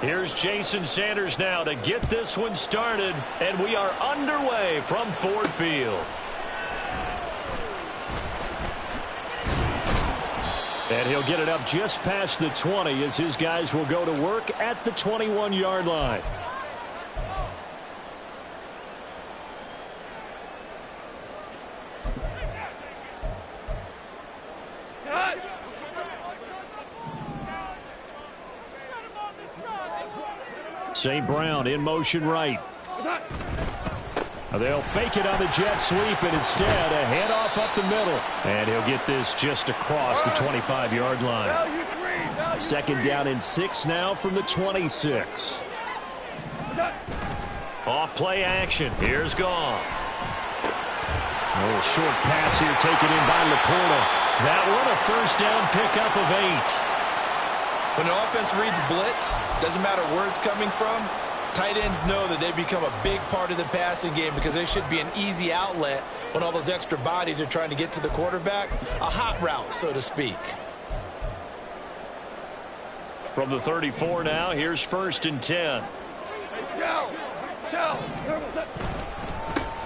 Here's Jason Sanders now to get this one started, and we are underway from Ford Field. And he'll get it up just past the 20 as his guys will go to work at the 21-yard line. St. Brown in motion right. They'll fake it on the jet sweep, and instead a handoff up the middle. And he'll get this just across the 25-yard line. Second down and 6 now from the 26. Off play action. Here's Goff. A little short pass here taken in by Laporta. That one a first down pickup of 8. When an offense reads blitz, doesn't matter where it's coming from, tight ends know that they become a big part of the passing game because there should be an easy outlet when all those extra bodies are trying to get to the quarterback. A hot route, so to speak. From the 34 now, here's 1st and 10.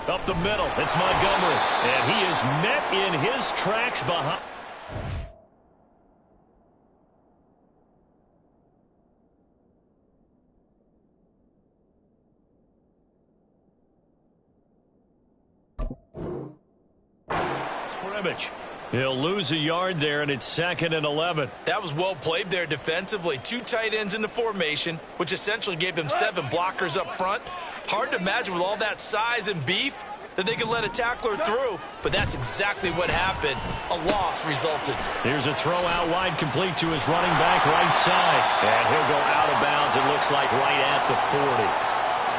Up the middle, it's Montgomery. And he is met in his tracks behind. He'll lose a yard there, and it's 2nd and 11. That was well played there defensively. 2 tight ends in the formation, which essentially gave them 7 blockers up front. Hard to imagine with all that size and beef that they could let a tackler through, but that's exactly what happened. A loss resulted. Here's a throw out wide, complete to his running back right side. And he'll go out of bounds, it looks like, right at the 40.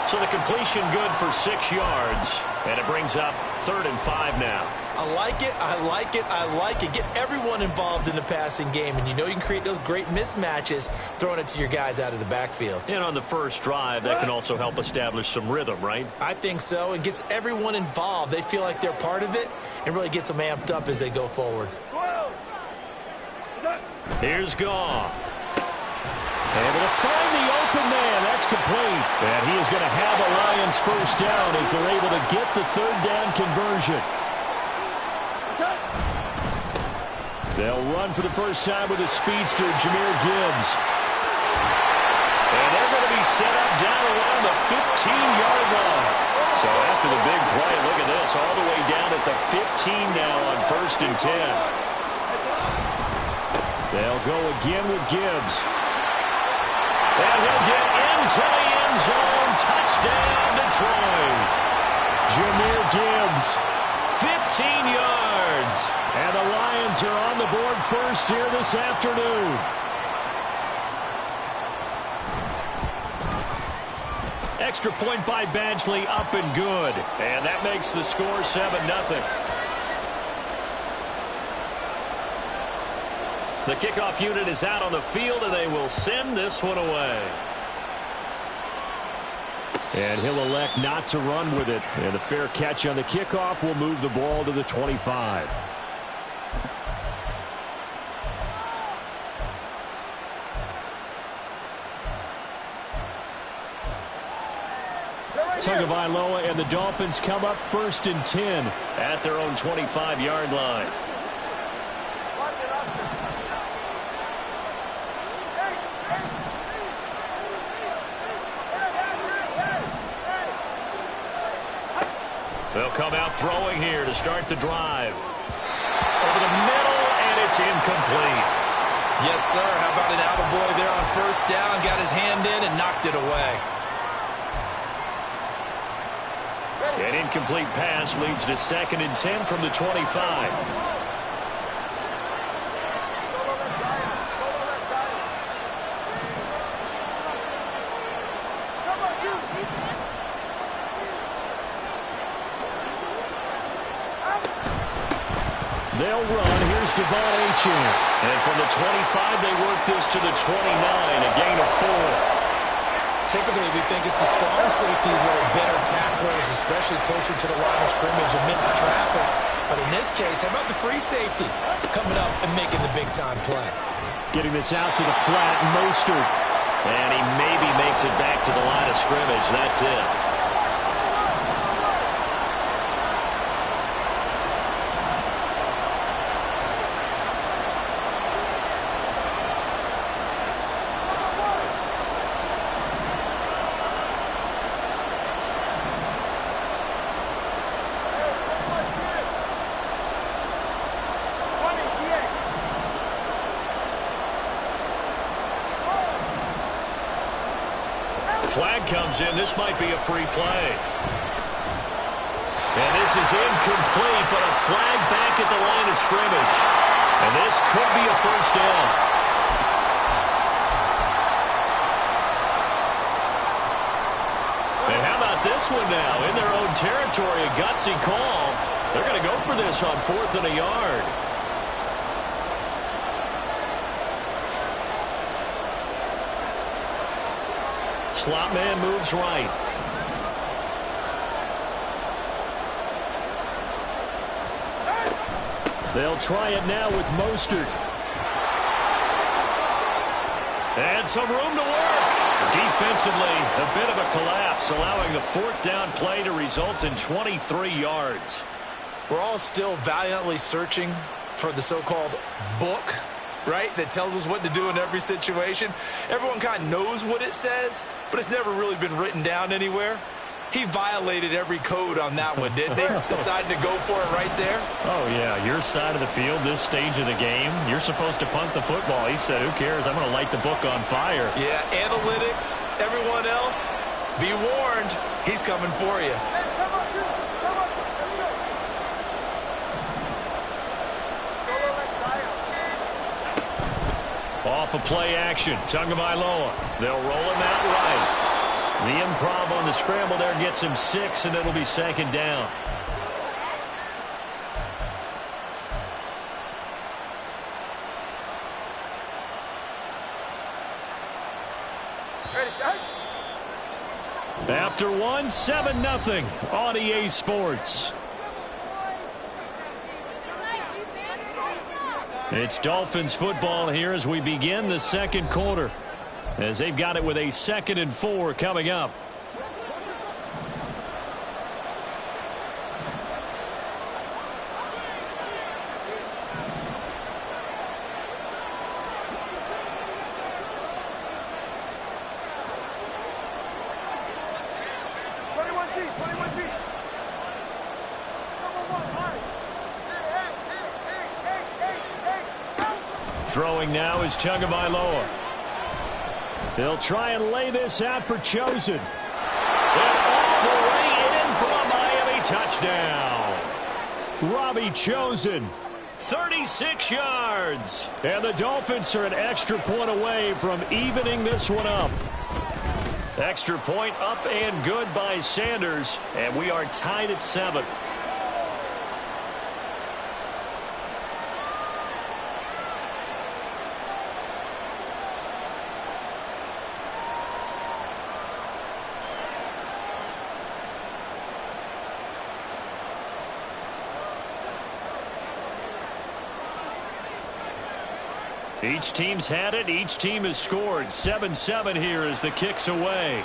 So the completion good for 6 yards, and it brings up 3rd and 5 now. I like it, I like it, I like it. Get everyone involved in the passing game, and you know you can create those great mismatches throwing it to your guys out of the backfield. And on the first drive, that can also help establish some rhythm, right? I think so, and gets everyone involved. They feel like they're part of it, and really gets them amped up as they go forward. Here's Goff. Able to find the open man. That's complete. And he is going to have a Lions first down as they're able to get the 3rd down conversion. They'll run for the first time with a speedster, Jahmyr Gibbs. And they're going to be set up down around the 15-yard line. So after the big play, look at this, all the way down at the 15 now on 1st and 10. They'll go again with Gibbs. And he'll get into the end zone. Touchdown, Detroit. Jahmyr Gibbs, 15 yards. And the Lions are on the board first here this afternoon. Extra point by Badgley, up and good. And that makes the score 7-0. The kickoff unit is out on the field, and they will send this one away. And he'll elect not to run with it. And the fair catch on the kickoff will move the ball to the 25. Tagovailoa and the Dolphins come up 1st and 10 at their own 25-yard line. They'll come out throwing here to start the drive. Over the middle, and it's incomplete. Yes, sir. How about an attaboy there on first down? Got his hand in and knocked it away. An incomplete pass leads to 2nd and 10 from the 25. They'll run. Here's Devon Achane. And from the 25, they work this to the 29, a gain of 4. Typically, we think it's the strong safeties that are better tacklers, especially closer to the line of scrimmage amidst traffic. But in this case, how about the free safety coming up and making the big-time play? Getting this out to the flat, Mostert. And he maybe makes it back to the line of scrimmage. That's it. Flag comes in. This might be a free play. And this is incomplete, but a flag back at the line of scrimmage. And this could be a first down. And how about this one now? In their own territory, a gutsy call. They're going to go for this on 4th and a yard. Slot man moves right. They'll try it now with Mostert. And some room to work. Defensively, a bit of a collapse, allowing the 4th down play to result in 23 yards. We're all still valiantly searching for the so-called book, right, that tells us what to do in every situation. Everyone kind of knows what it says, but it's never really been written down anywhere. He violated every code on that one, didn't he? Decided to go for it right there. Oh, yeah, your side of the field, this stage of the game, you're supposed to punt the football. He said, who cares? I'm going to light the book on fire. Yeah, analytics, everyone else, be warned, he's coming for you. Off a play action, Tagovailoa. They'll roll him out right. The improv on the scramble there gets him 6, and it'll be 2nd down. After one, 7-0 on EA Sports. It's Dolphins football here as we begin the 2nd quarter, as they've got it with a 2nd and 4 coming up. Throwing now is Tagovailoa. They'll try and lay this out for Chosen. And all the way in for a Miami touchdown. Robbie Chosen, 36 yards. And the Dolphins are an extra point away from evening this one up. Extra point up and good by Sanders. And we are tied at 7. Each team's had it. Each team has scored. 7-7 here as the kick's away.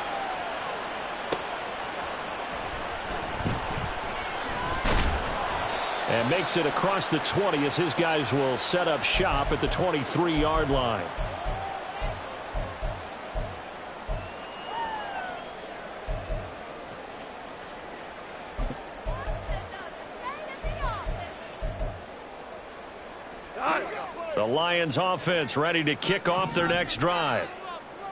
And makes it across the 20 as his guys will set up shop at the 23-yard line. The Lions offense ready to kick off their next drive.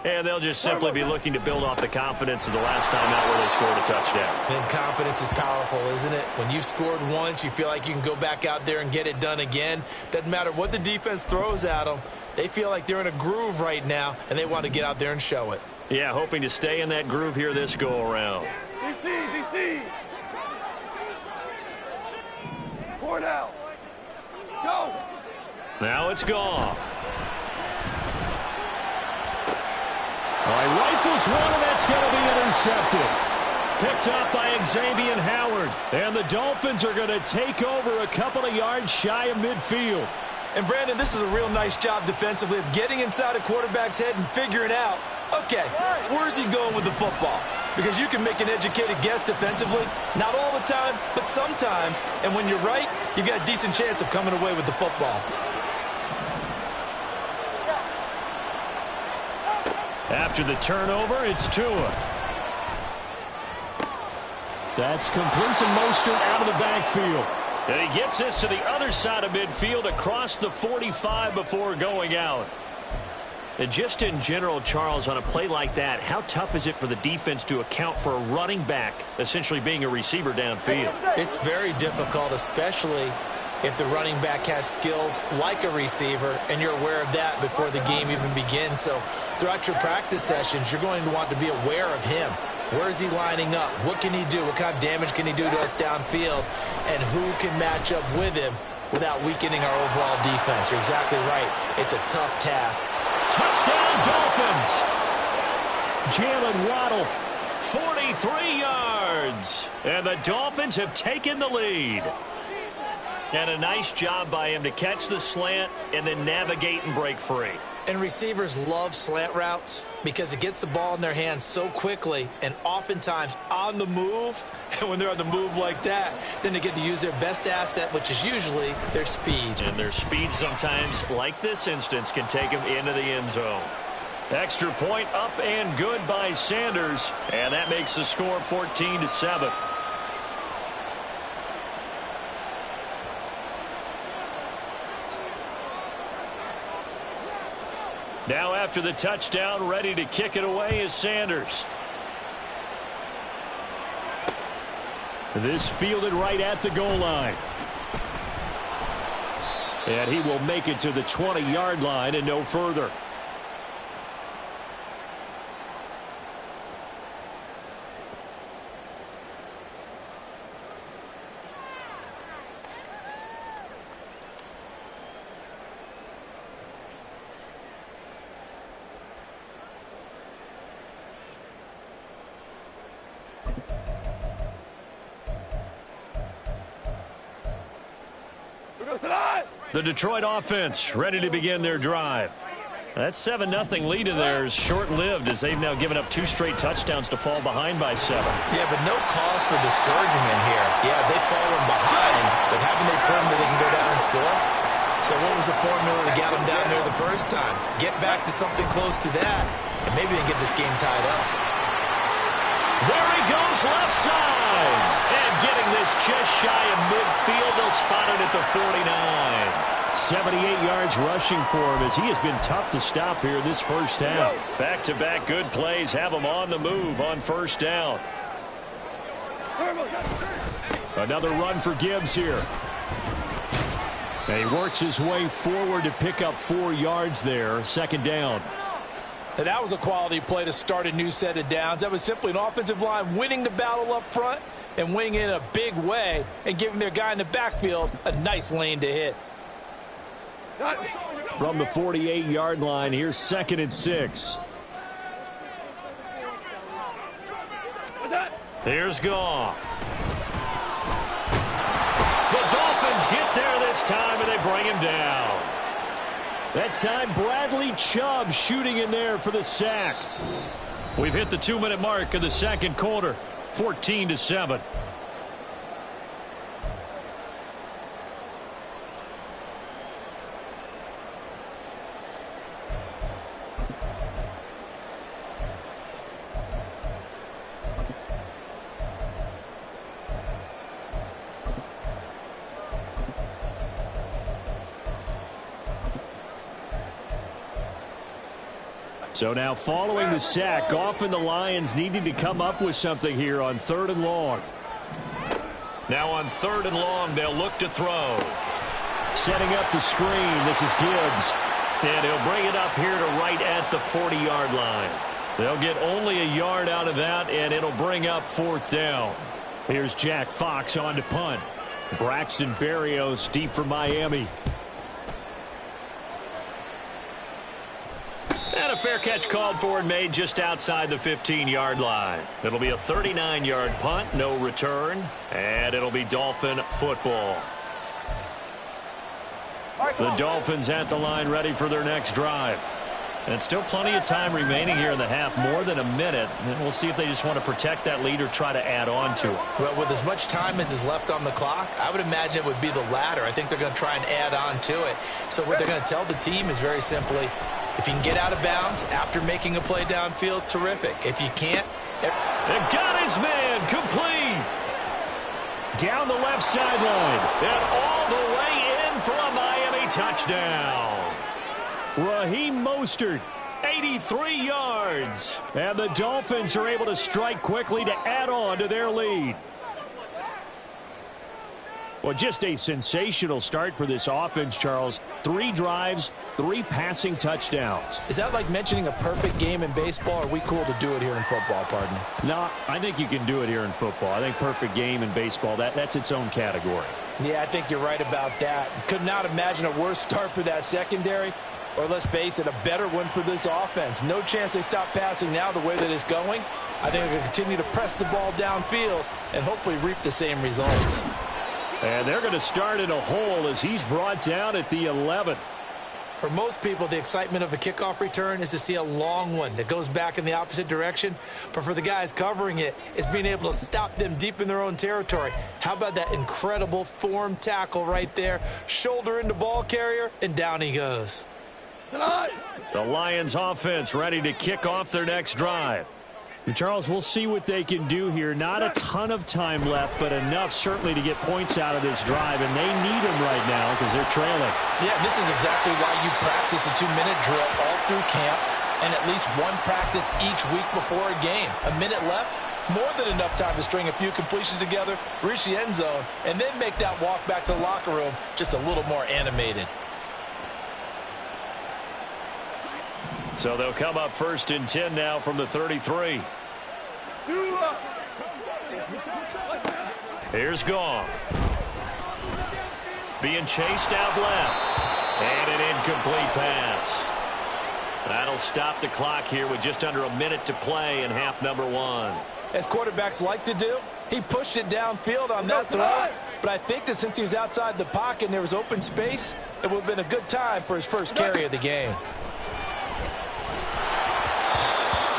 And they'll just simply be looking to build off the confidence of the last time out where they scored a touchdown. And confidence is powerful, isn't it? When you've scored once, you feel like you can go back out there and get it done again. Doesn't matter what the defense throws at them. They feel like they're in a groove right now, and they want to get out there and show it. Yeah, hoping to stay in that groove here this go-around. DC. Cornell. Go. Now it's Goff. All right, rifles one, and that's going to be intercepted. Picked up by Xavier Howard. And the Dolphins are going to take over a couple of yards shy of midfield. And, Brandon, this is a real nice job defensively of getting inside a quarterback's head and figuring out Okay, where's he going with the football? Because you can make an educated guess defensively, not all the time, but sometimes. And when you're right, you've got a decent chance of coming away with the football. After the turnover, it's Tua. That's complete to Mostert out of the backfield. And he gets this to the other side of midfield across the 45 before going out. And just in general, Charles, on a play like that, how tough is it for the defense to account for a running back essentially being a receiver downfield? It's very difficult, especially if the running back has skills like a receiver, and you're aware of that before the game even begins. So throughout your practice sessions, you're going to want to be aware of him. Where is he lining up? What can he do? What kind of damage can he do to us downfield? And who can match up with him without weakening our overall defense? You're exactly right. It's a tough task. Touchdown, Dolphins! Jalen Waddle, 43 yards. And the Dolphins have taken the lead. And a nice job by him to catch the slant and then navigate and break free. And receivers love slant routes because it gets the ball in their hands so quickly and oftentimes on the move. And when they're on the move like that, then they get to use their best asset, which is usually their speed. And their speed sometimes, like this instance, can take them into the end zone. Extra point up and good by Sanders. And that makes the score 14-7. Now after the touchdown, ready to kick it away is Sanders. This fielded right at the goal line. And he will make it to the 20-yard line and no further. The Detroit offense ready to begin their drive. That 7-0 lead of theirs short-lived as they've now given up 2 straight touchdowns to fall behind by 7. Yeah, but no cause for discouragement here. Yeah, they've fallen behind, but haven't they proven that they can go down and score? So what was the formula that got them down there the first time? Get back to something close to that, and maybe they can get this game tied up. There he goes, left side. And getting this just shy of midfield, they'll spot it at the 49. 78 yards rushing for him as he has been tough to stop here this first half. Back-to-back good plays have him on the move on first down. Another run for Gibbs here. And he works his way forward to pick up 4 yards there, second down. And that was a quality play to start a new set of downs. That was simply an offensive line winning the battle up front and winning it in a big way and giving their guy in the backfield a nice lane to hit. From the 48-yard line, here's 2nd and 6. Here's Goff. The Dolphins get there this time, and they bring him down. That time, Bradley Chubb shooting in there for the sack. We've hit the 2-minute mark of the second quarter, 14-7. So now following the sack, Goff and the Lions needing to come up with something here on 3rd and long. Now on 3rd and long, they'll look to throw. Setting up the screen, this is Gibbs. And he'll bring it up here to right at the 40-yard line. They'll get only a yard out of that, and it'll bring up 4th down. Here's Jack Fox on to punt. Braxton Berrios deep for Miami. And a fair catch called for and made just outside the 15-yard line. It'll be a 39-yard punt, no return, and it'll be Dolphin football. The Dolphins at the line ready for their next drive. And still plenty of time remaining here in the half, more than a minute. And we'll see if they just want to protect that lead or try to add on to it. Well, with as much time as is left on the clock, I would imagine it would be the latter. I think they're going to try and add on to it. So what they're going to tell the team is very simply, if you can get out of bounds after making a play downfield, terrific. If you can't... And got his man complete. Down the left sideline. And all the way in for a Miami touchdown. Raheem Mostert, 83 yards. And the Dolphins are able to strike quickly to add on to their lead. Well, just a sensational start for this offense, Charles. 3 drives, 3 passing touchdowns. Is that like mentioning a perfect game in baseball? Or are we cool to do it here in football, partner? No, I think you can do it here in football. I think perfect game in baseball, that's its own category. Yeah, I think you're right about that. Could not imagine a worse start for that secondary. Or let's face it, a better one for this offense. No chance they stop passing now the way that it's going. I think they're going to continue to press the ball downfield and hopefully reap the same results. And they're going to start in a hole as he's brought down at the 11. For most people, the excitement of a kickoff return is to see a long one that goes back in the opposite direction. But for the guys covering it, it's being able to stop them deep in their own territory. How about that incredible form tackle right there? Shoulder into ball carrier, and down he goes. The Lions offense ready to kick off their next drive. And Charles, we'll see what they can do here. Not a ton of time left, but enough certainly to get points out of this drive, and they need them right now because they're trailing. Yeah, this is exactly why you practice a 2-minute drill all through camp and at least one practice each week before a game. A minute left, more than enough time to string a few completions together, reach the end zone, and then make that walk back to the locker room just a little more animated. So they'll come up 1st and 10 now from the 33. Here's Gong. Being chased out left. And an incomplete pass. That'll stop the clock here with just under a minute to play in half number 1. As quarterbacks like to do, he pushed it downfield on that throw. But I think that since he was outside the pocket and there was open space, it would have been a good time for his first carry of the game.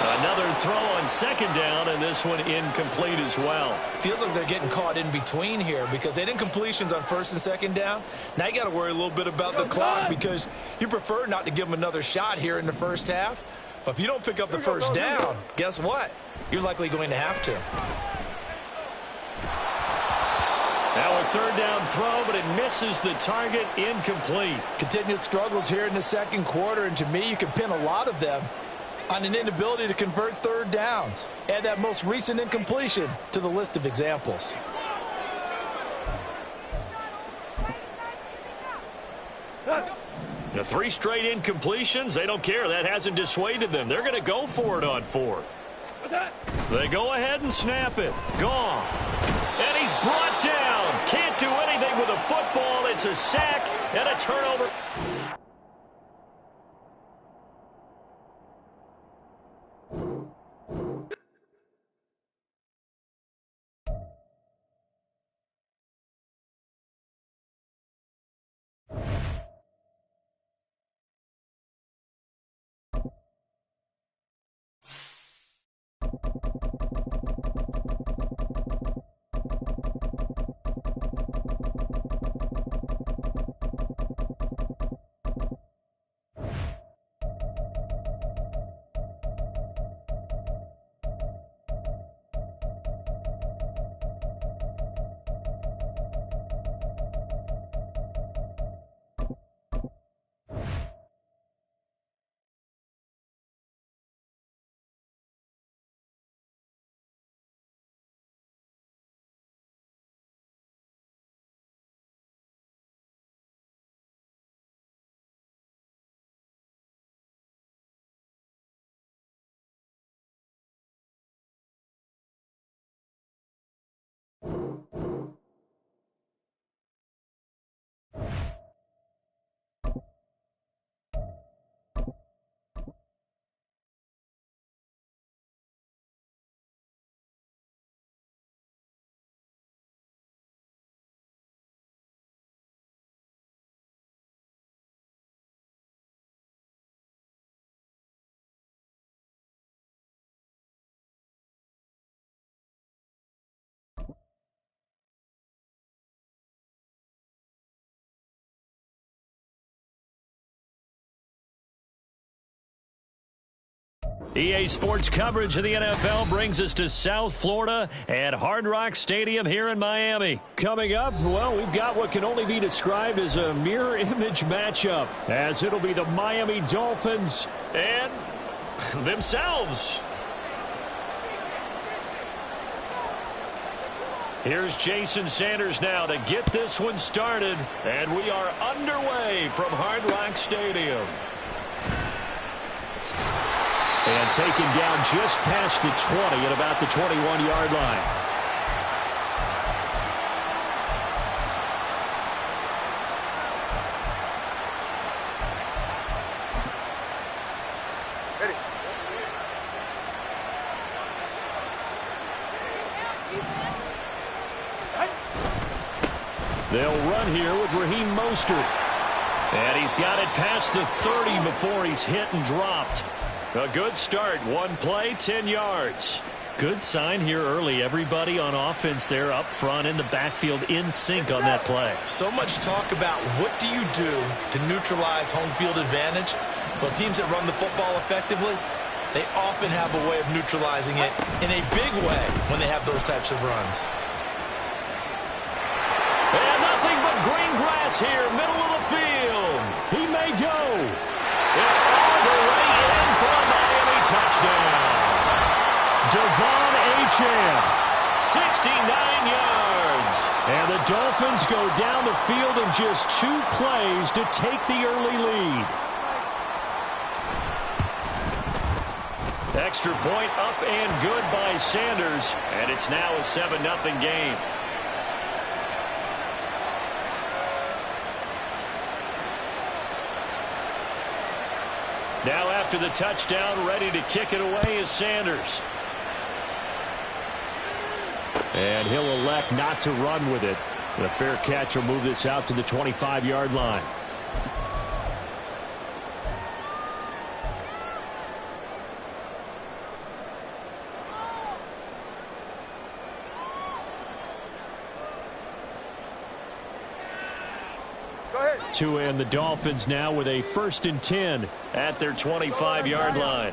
Another throw on 2nd down, and this one incomplete as well. Feels like they're getting caught in between here because they didn't completions on 1st and 2nd down. Now you got to worry a little bit about the clock because you prefer not to give them another shot here in the first half. But if you don't pick up the first down, guess what? You're likely going to have to. Now a 3rd down throw, but it misses the target, incomplete. Continued struggles here in the 2nd quarter, and to me, you can pin a lot of them on an inability to convert 3rd downs. Add that most recent incompletion to the list of examples. The 3 straight incompletions, they don't care. That hasn't dissuaded them. They're going to go for it on 4th. They go ahead and snap it. Gone. And he's brought down. Can't do anything with a football. It's a sack and a turnover. EA Sports coverage of the NFL brings us to South Florida at Hard Rock Stadium here in Miami. Coming up, well, we've got what can only be described as a mirror image matchup, as it'll be the Miami Dolphins and themselves. Here's Jason Sanders now to get this one started, and we are underway from Hard Rock Stadium. And taken down just past the 20 at about the 21-yard line. Ready. They'll run here with Raheem Mostert. And he's got it past the 30 before he's hit and dropped. A good start. One play, 10 yards. Good sign here early. Everybody on offense there up front in the backfield in sync on that play. So much talk about what do you do to neutralize home field advantage? Well, teams that run the football effectively, they often have a way of neutralizing it in a big way when they have those types of runs. And nothing but green grass here, middle of the field. He may go. And all the way in for a Miami touchdown. Devon Achane, 69 yards. And the Dolphins go down the field in just 2 plays to take the early lead. Extra point up and good by Sanders. And it's now a 7-0 game. Now after the touchdown, ready to kick it away is Sanders. And he'll elect not to run with it. The fair catch will move this out to the 25-yard line. Tua and the Dolphins now with a 1st and 10 at their 25-yard line.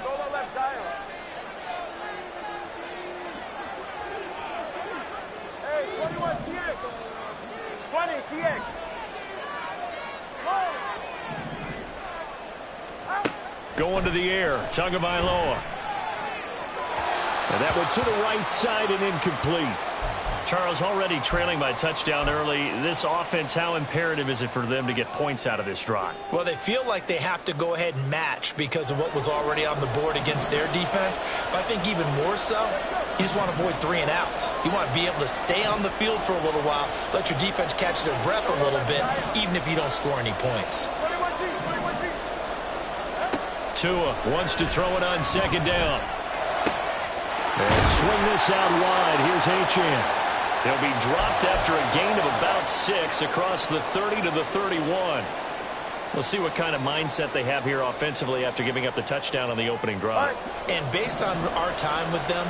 Hey, 21 TX. 20 TX. Going to the air, Tagovailoa. And that one to the right side and incomplete. Charles, already trailing by touchdown early. This offense, how imperative is it for them to get points out of this drive? Well, they feel like they have to go ahead and match because of what was already on the board against their defense. But I think even more so, you just want to avoid 3 and outs. You want to be able to stay on the field for a little while, let your defense catch their breath a little bit, even if you don't score any points. 21G. Tua wants to throw it on 2nd down. And swing this out wide. Here's Achane. They'll be dropped after a gain of about 6 across the 30 to the 31. We'll see what kind of mindset they have here offensively after giving up the touchdown on the opening drive. And based on our time with them,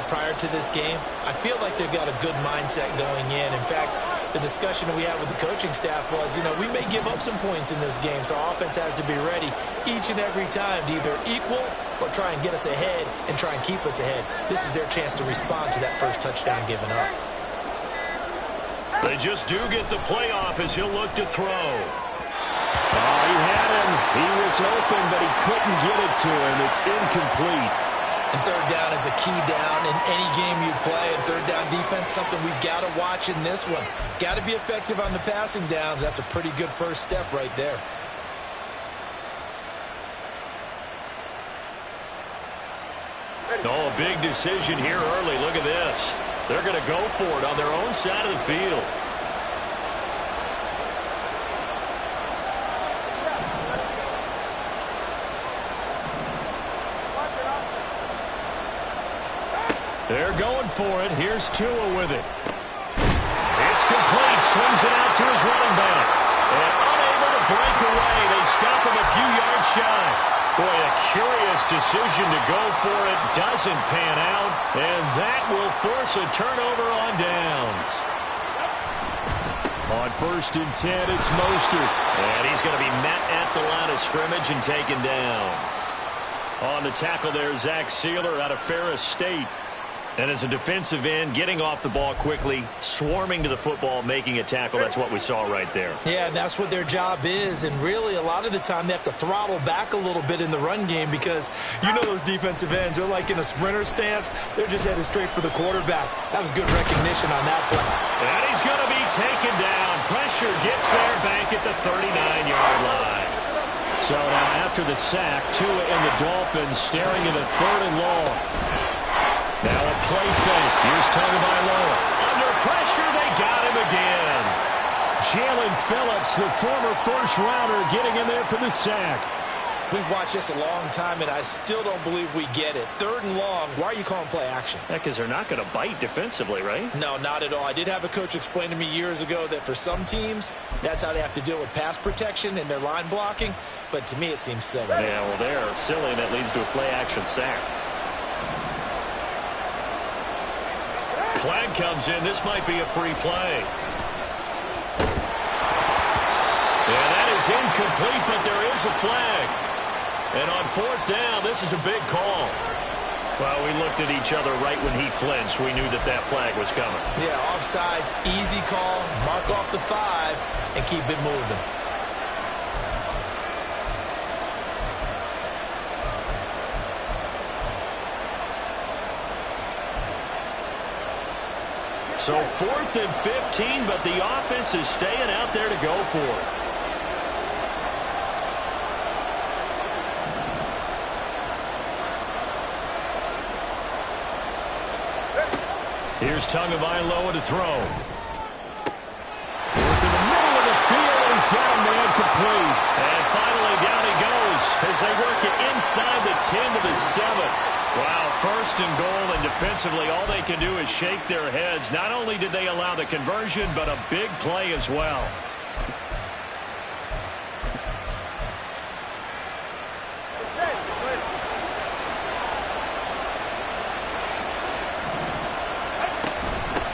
prior to this game, I feel like they've got a good mindset going in. In fact, the discussion that we had with the coaching staff was, we may give up some points in this game, so our offense has to be ready each and every time to either equal or try and get us ahead and try and keep us ahead. This is their chance to respond to that first touchdown given up. They just do get the playoff as he'll look to throw. Oh, he had him. He was open, but he couldn't get it to him. It's incomplete. And 3rd down is a key down in any game you play. And 3rd down defense, something we've got to watch in this one. Got to be effective on the passing downs. That's a pretty good first step right there. Oh, a big decision here early. Look at this. They're going to go for it on their own side of the field. They're going for it. Here's Tua with it. It's complete. Swings it out to his running back. And unable to break away. They stop him a few yards shy. Boy, a curious decision to go for it. Doesn't pan out. And that will force a turnover on downs. On 1st and 10, it's Mostert. And he's going to be met at the line of scrimmage and taken down. On the tackle there, Zach Sealer out of Ferris State. And as a defensive end, getting off the ball quickly, swarming to the football, making a tackle. That's what we saw right there. Yeah, and that's what their job is. And really, a lot of the time, they have to throttle back a little bit in the run game because you know those defensive ends, they're like in a sprinter stance. They're just headed straight for the quarterback. That was good recognition on that play. And he's going to be taken down. Pressure gets there back at the 39-yard line. So now after the sack, Tua and the Dolphins staring at a 3rd and long. Now a play fake. Here's Tagovailoa. Under pressure, they got him again. Jalen Phillips, the former first-rounder, getting in there for the sack. We've watched this a long time, and I still don't believe we get it. 3rd and long, why are you calling play action? Yeah, because they're not going to bite defensively, right? No, not at all. I did have a coach explain to me years ago that for some teams, that's how they have to deal with pass protection and their line blocking. But to me, it seems silly. Yeah, well, they're silly, and that leads to a play-action sack. Flag comes in. This might be a free play. Yeah, that is incomplete, but there is a flag. And on 4th down, this is a big call. Well, we looked at each other right when he flinched. We knew that that flag was coming. Yeah, offsides, easy call. Mark off the 5 and keep it moving. So 4th and 15, but the offense is staying out there to go for it. Here's Tagovailoa to throw. Work in the middle of the field, and he's got a man complete. And finally down he goes as they work it inside the 10 to the 7. Wow, 1st and goal, and defensively all they can do is shake their heads. Not only did they allow the conversion, but a big play as well.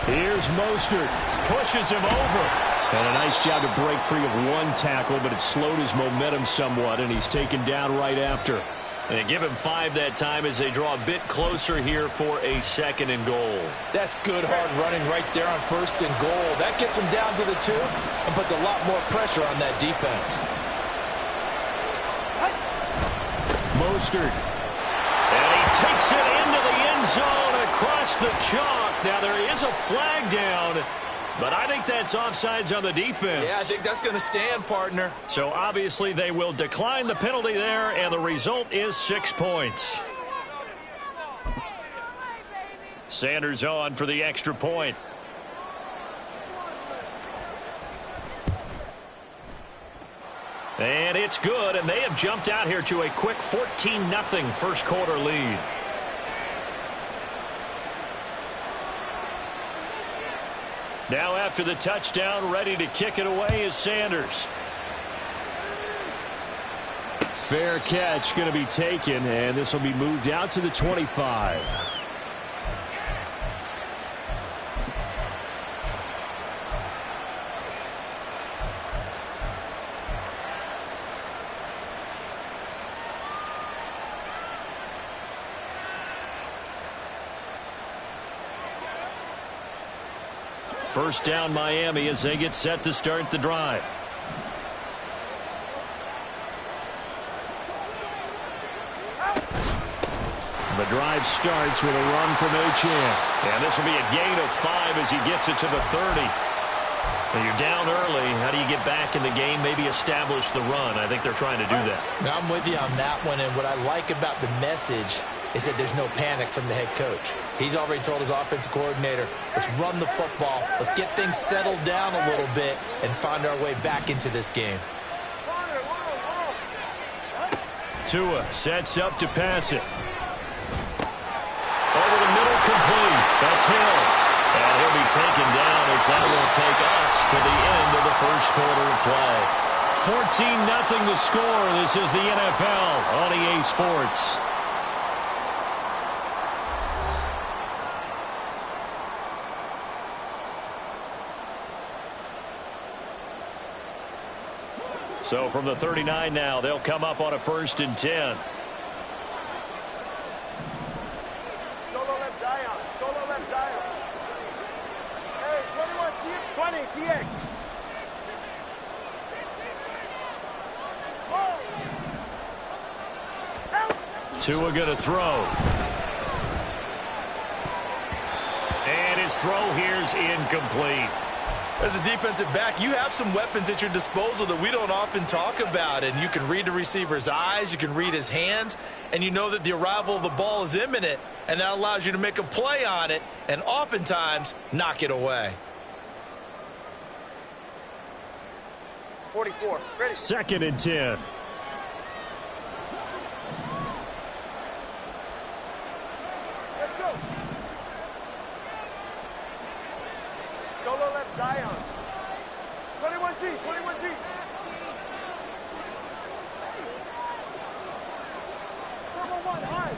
Here's Mostert. Pushes him over. And a nice job to break free of one tackle, but it slowed his momentum somewhat, and he's taken down right after. They give him 5 that time as they draw a bit closer here for a 2nd and goal. That's good hard running right there on 1st and goal. That gets him down to the 2 and puts a lot more pressure on that defense. Mostert. And he takes it into the end zone across the chalk. Now there is a flag down, but I think that's offsides on the defense. Yeah, I think that's going to stand, partner. So obviously they will decline the penalty there, and the result is 6 points. Sanders on for the extra point. And it's good, and they have jumped out here to a quick 14-0 first quarter lead. Now after the touchdown, ready to kick it away is Sanders. Fair catch going to be taken, and this will be moved out to the 25. First down Miami as they get set to start the drive. The drive starts with a run from Achane. And this will be a gain of 5 as he gets it to the 30. When you're down early, how do you get back in the game, maybe establish the run? I think they're trying to do that. Now, I'm with you on that one, and what I like about the message is that there's no panic from the head coach. He's already told his offensive coordinator, let's run the football, let's get things settled down a little bit and find our way back into this game. Tua sets up to pass it. Over the middle, complete. That's Hill. And he'll be taken down as that will take us to the end of the first quarter of play. 14-0 the score. This is the NFL on EA Sports. So from the 39 now, they'll come up on a 1st and 10. Solo left side. Hey, 21 20 TX. Tua going to throw. And his throw here's incomplete. As a defensive back, you have some weapons at your disposal that we don't often talk about. And you can read the receiver's eyes, you can read his hands, and you know that the arrival of the ball is imminent. And that allows you to make a play on it and oftentimes knock it away. 44. Ready. 2nd and 10. Let's go. Solo left Zion. 21G, 21G. Turbo 1, high.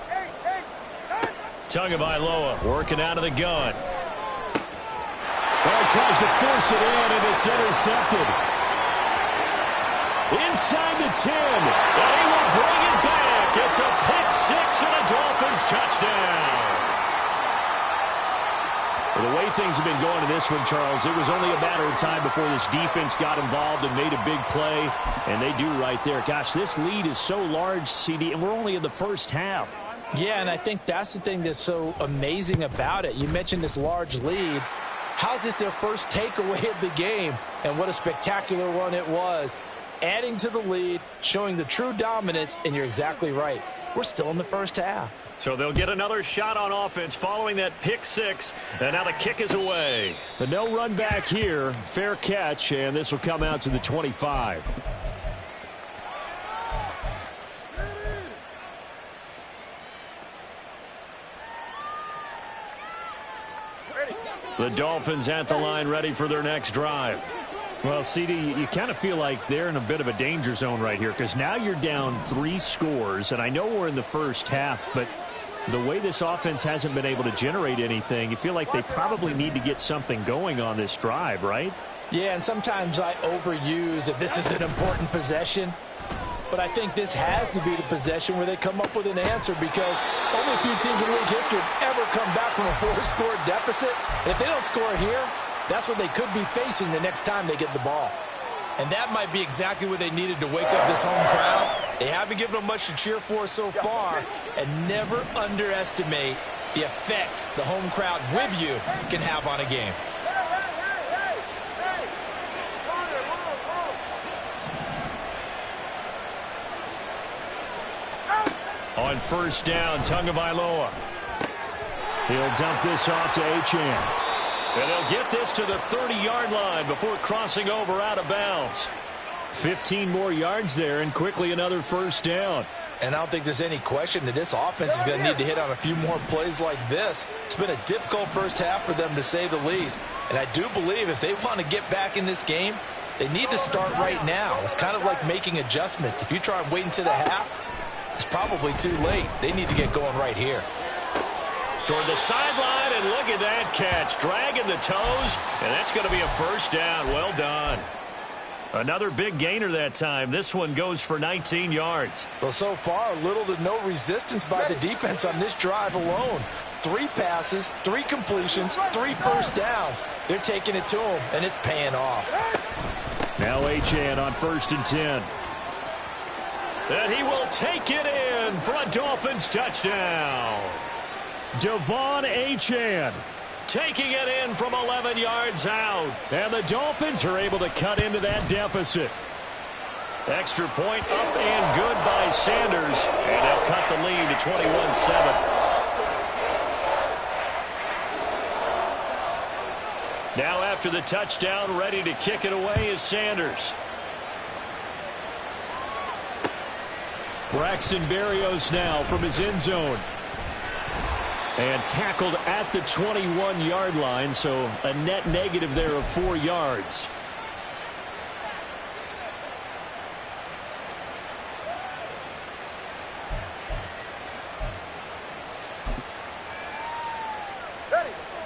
Hey. Tagovailoa working out of the gun. Well, he tries to force it in, and it's intercepted. Inside the 10, and he will bring it back. It's a pick six and a Dolphins touchdown. Well, the way things have been going in this one, Charles, it was only a matter of time before this defense got involved and made a big play, and they do right there. Gosh, this lead is so large, CD, and we're only in the first half. Yeah, and I think that's the thing that's so amazing about it. You mentioned this large lead. How's this their first takeaway of the game? And what a spectacular one it was. Adding to the lead, showing the true dominance, and you're exactly right. We're still in the first half. So they'll get another shot on offense following that pick six, and now the kick is away. The no run back here, fair catch, and this will come out to the 25. The Dolphins at the line ready for their next drive. Well, CD, you kind of feel like they're in a bit of a danger zone right here because now you're down 3 scores, and I know we're in the first half, but the way this offense hasn't been able to generate anything, you feel like they probably need to get something going on this drive, right? Yeah, and sometimes I overuse that this is an important possession. But I think this has to be the possession where they come up with an answer because only a few teams in league history have ever come back from a 4-score deficit. And if they don't score here, that's what they could be facing the next time they get the ball. And that might be exactly what they needed to wake up this home crowd. They haven't given them much to cheer for so far. And never underestimate the effect the home crowd with you can have on a game. On first down, Tagovailoa. He'll dump this off to Achane. And they'll get this to the 30-yard line before crossing over out of bounds. 15 more yards there, and quickly another first down. And I don't think there's any question that this offense is going to need to hit on a few more plays like this. It's been a difficult first half for them, to say the least. And I do believe if they want to get back in this game, they need to start right now. It's kind of like making adjustments. If you try and wait until the half, it's probably too late. They need to get going right here. Toward the sideline, and look at that catch. Dragging the toes, and that's going to be a first down. Well done. Another big gainer that time. This one goes for 19 yards. Well, so far, little to no resistance by the defense on this drive alone. 3 passes, 3 completions, 3 first downs. They're taking it to him, and it's paying off. Now Achane on 1st and 10. And he will take it in for a Dolphins touchdown. Devon Achane taking it in from 11 yards out. And the Dolphins are able to cut into that deficit. Extra point up and good by Sanders. And they'll cut the lead to 21-7. Now after the touchdown, ready to kick it away is Sanders. Braxton Berrios now from his end zone. And tackled at the 21-yard line, so a net negative there of 4 yards.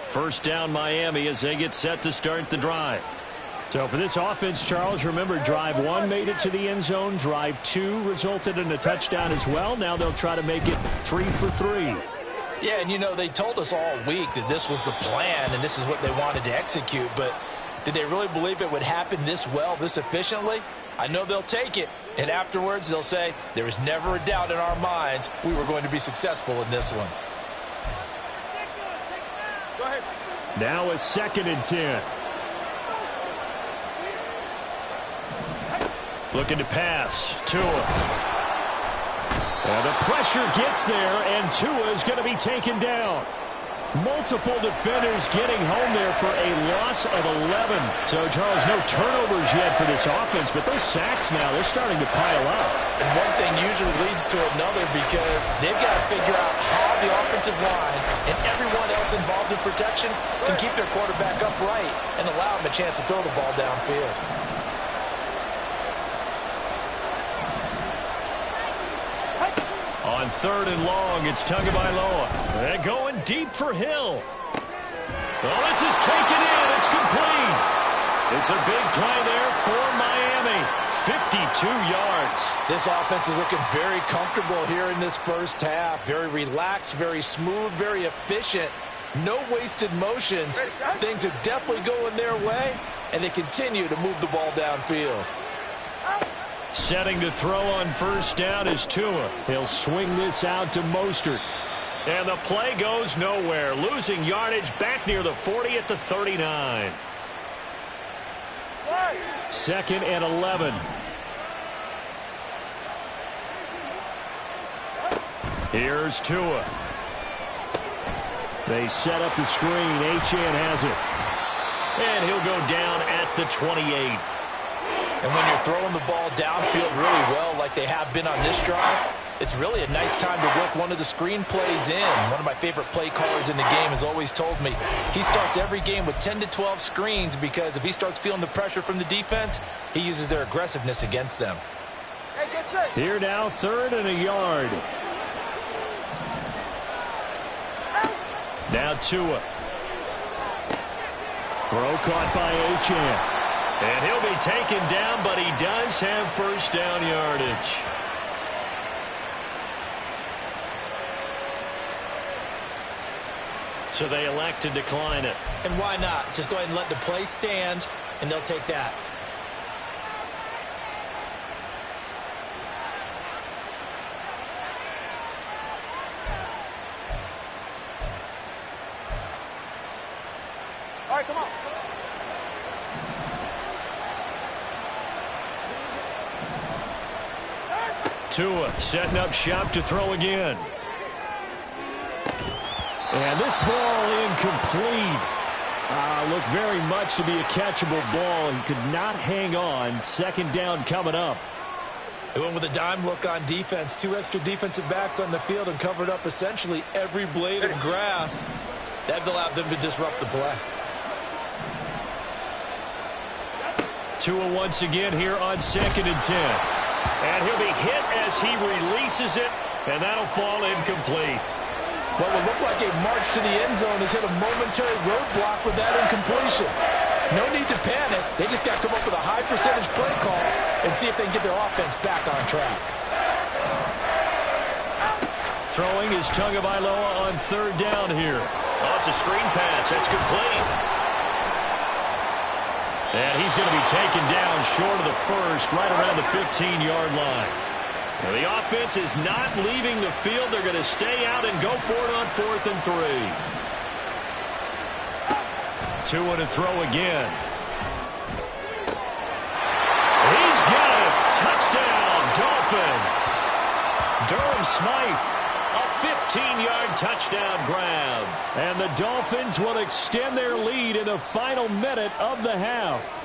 First down Miami as they get set to start the drive. So for this offense, Charles, remember, drive 1 made it to the end zone. Drive 2 resulted in a touchdown as well. Now they'll try to make it 3 for 3. Yeah, and you know, they told us all week that this was the plan and this is what they wanted to execute, but did they really believe it would happen this well, this efficiently? I know they'll take it, and afterwards they'll say, there was never a doubt in our minds we were going to be successful in this one. Go ahead. Now a 2nd and 10. Looking to pass. Tua. And the pressure gets there, and Tua is going to be taken down. Multiple defenders getting home there for a loss of 11. So, Charles, no turnovers yet for this offense, but those sacks now, they're starting to pile up. And one thing usually leads to another because they've got to figure out how the offensive line and everyone else involved in protection can keep their quarterback upright and allow him a chance to throw the ball downfield. On 3rd and long, it's Tagovailoa. They're going deep for Hill. Well, this is taken in. It's complete. It's a big play there for Miami. 52 yards. This offense is looking very comfortable here in this first half. Very relaxed, very smooth, very efficient. No wasted motions. Things are definitely going their way, and they continue to move the ball downfield. Setting to throw on 1st down is Tua. He'll swing this out to Mostert. And the play goes nowhere. Losing yardage back near the 40 at the 39. 2nd and 11. Here's Tua. They set up the screen. Achane has it. And he'll go down at the 28. And when you're throwing the ball downfield really well like they have been on this drive, it's really a nice time to work one of the screen plays in. One of my favorite play callers in the game has always told me he starts every game with 10 to 12 screens because if he starts feeling the pressure from the defense, he uses their aggressiveness against them. Here now, 3rd and a yard. Now Tua. Throw caught by Achane. And he'll be taken down, but he does have 1st down yardage. So they elect to decline it. And why not? Just go ahead and let the play stand, and they'll take that. All right, come on. Tua setting up shop to throw again. And this ball incomplete. Looked very much to be a catchable ball. He could not hang on. 2nd down coming up. They went with a dime look on defense. 2 extra defensive backs on the field and covered up essentially every blade of grass. That allowed them to disrupt the play. Tua once again here on 2nd and 10. And he'll be hit as he releases it, and that'll fall incomplete. What would look like a march to the end zone has hit a momentary roadblock with that incompletion. No need to panic. They just got to come up with a high percentage play call and see if they can get their offense back on track. Throwing is Tagovailoa on 3rd down here. Oh, it's a screen pass. That's complete. And he's going to be taken down short of the 1st, right around the 15-yard line. Now, the offense is not leaving the field. They're going to stay out and go for it on 4th and 3. Tua to throw again. He's got it. Touchdown, Dolphins. Durham Smythe. A 15-yard touchdown grab. And the Dolphins will extend their lead in the final minute of the half.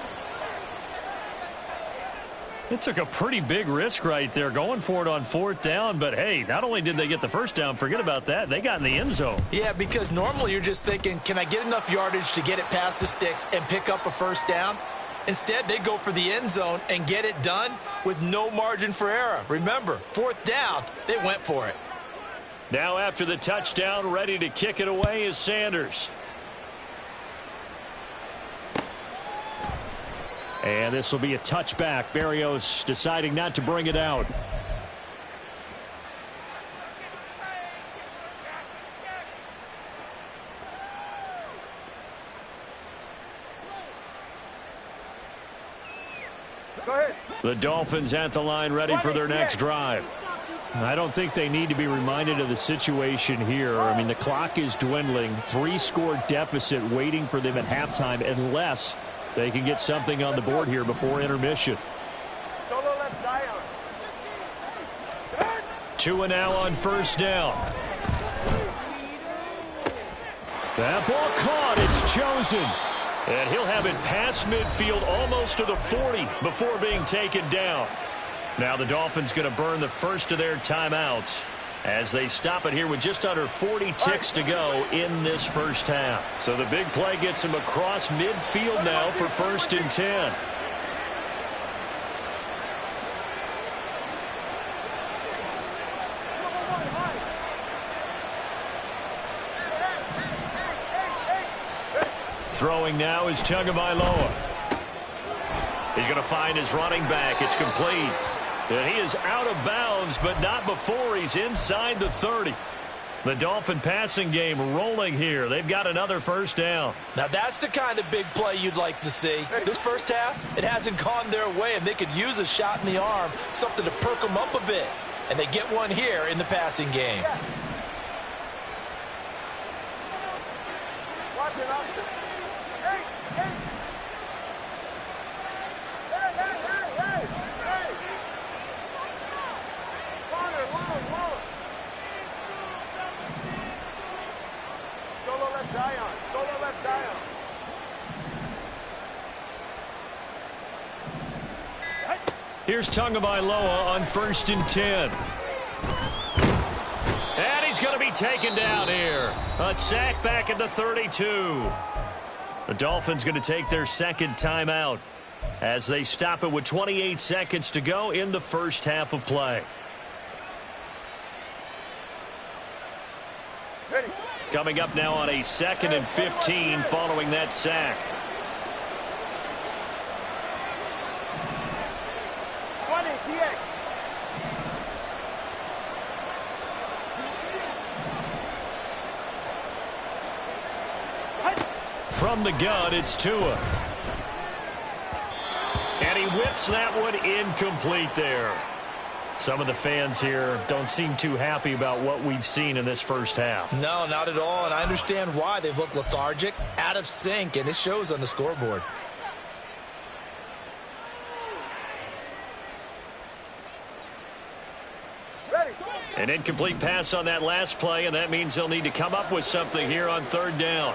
It took a pretty big risk right there going for it on 4th down. But, hey, not only did they get the 1st down, forget about that, they got in the end zone. Yeah, because normally you're just thinking, can I get enough yardage to get it past the sticks and pick up a 1st down? Instead, they go for the end zone and get it done with no margin for error. Remember, 4th down, they went for it. Now after the touchdown, ready to kick it away is Sanders. And this will be a touchback. Barrios deciding not to bring it out. Go ahead. The Dolphins at the line ready for their next drive. I don't think they need to be reminded of the situation here. I mean, the clock is dwindling. 3-score deficit waiting for them at halftime unless they can get something on the board here before intermission. Solo left side. 2 and now on first down. That ball caught. It's chosen. And he'll have it past midfield almost to the 40 before being taken down. Now the Dolphins going to burn the first of their timeouts as they stop it here with just under 40 ticks to go in this first half. So the big play gets him across midfield now for 1st and 10. Throwing now is Tagovailoa. He's going to find his running back. It's complete. And he is out of bounds, but not before he's inside the 30. The Dolphin passing game rolling here. They've got another first down. Now that's the kind of big play you'd like to see. This first half, it hasn't gone their way, and they could use a shot in the arm, something to perk them up a bit. And they get one here in the passing game. Watch it, Oscar. Hey, hey. Solo left Zion. Solo left Zion. Here's Tagovailoa on 1st and 10. And he's going to be taken down here. A sack back at the 32. The Dolphins going to take their second timeout as they stop it with 28 seconds to go in the first half of play. Ready. Coming up now on a 2nd and 15 following that sack. 20, TX. From the gun, it's Tua. And he whips that one incomplete there. Some of the fans here don't seem too happy about what we've seen in this first half. No, not at all, and I understand why. They've looked lethargic, out of sync, and it shows on the scoreboard. Ready. An incomplete pass on that last play, and that means they'll need to come up with something here on 3rd down.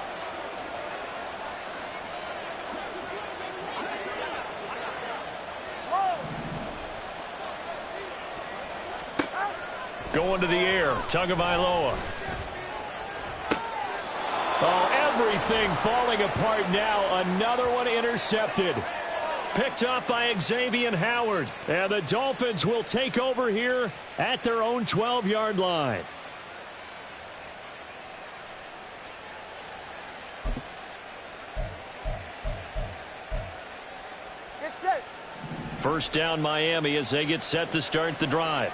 Going to the air, Tagovailoa. Oh, everything falling apart now. Another one intercepted. Picked up by Xavier Howard. And the Dolphins will take over here at their own 12-yard line. Get set. First down Miami as they get set to start the drive.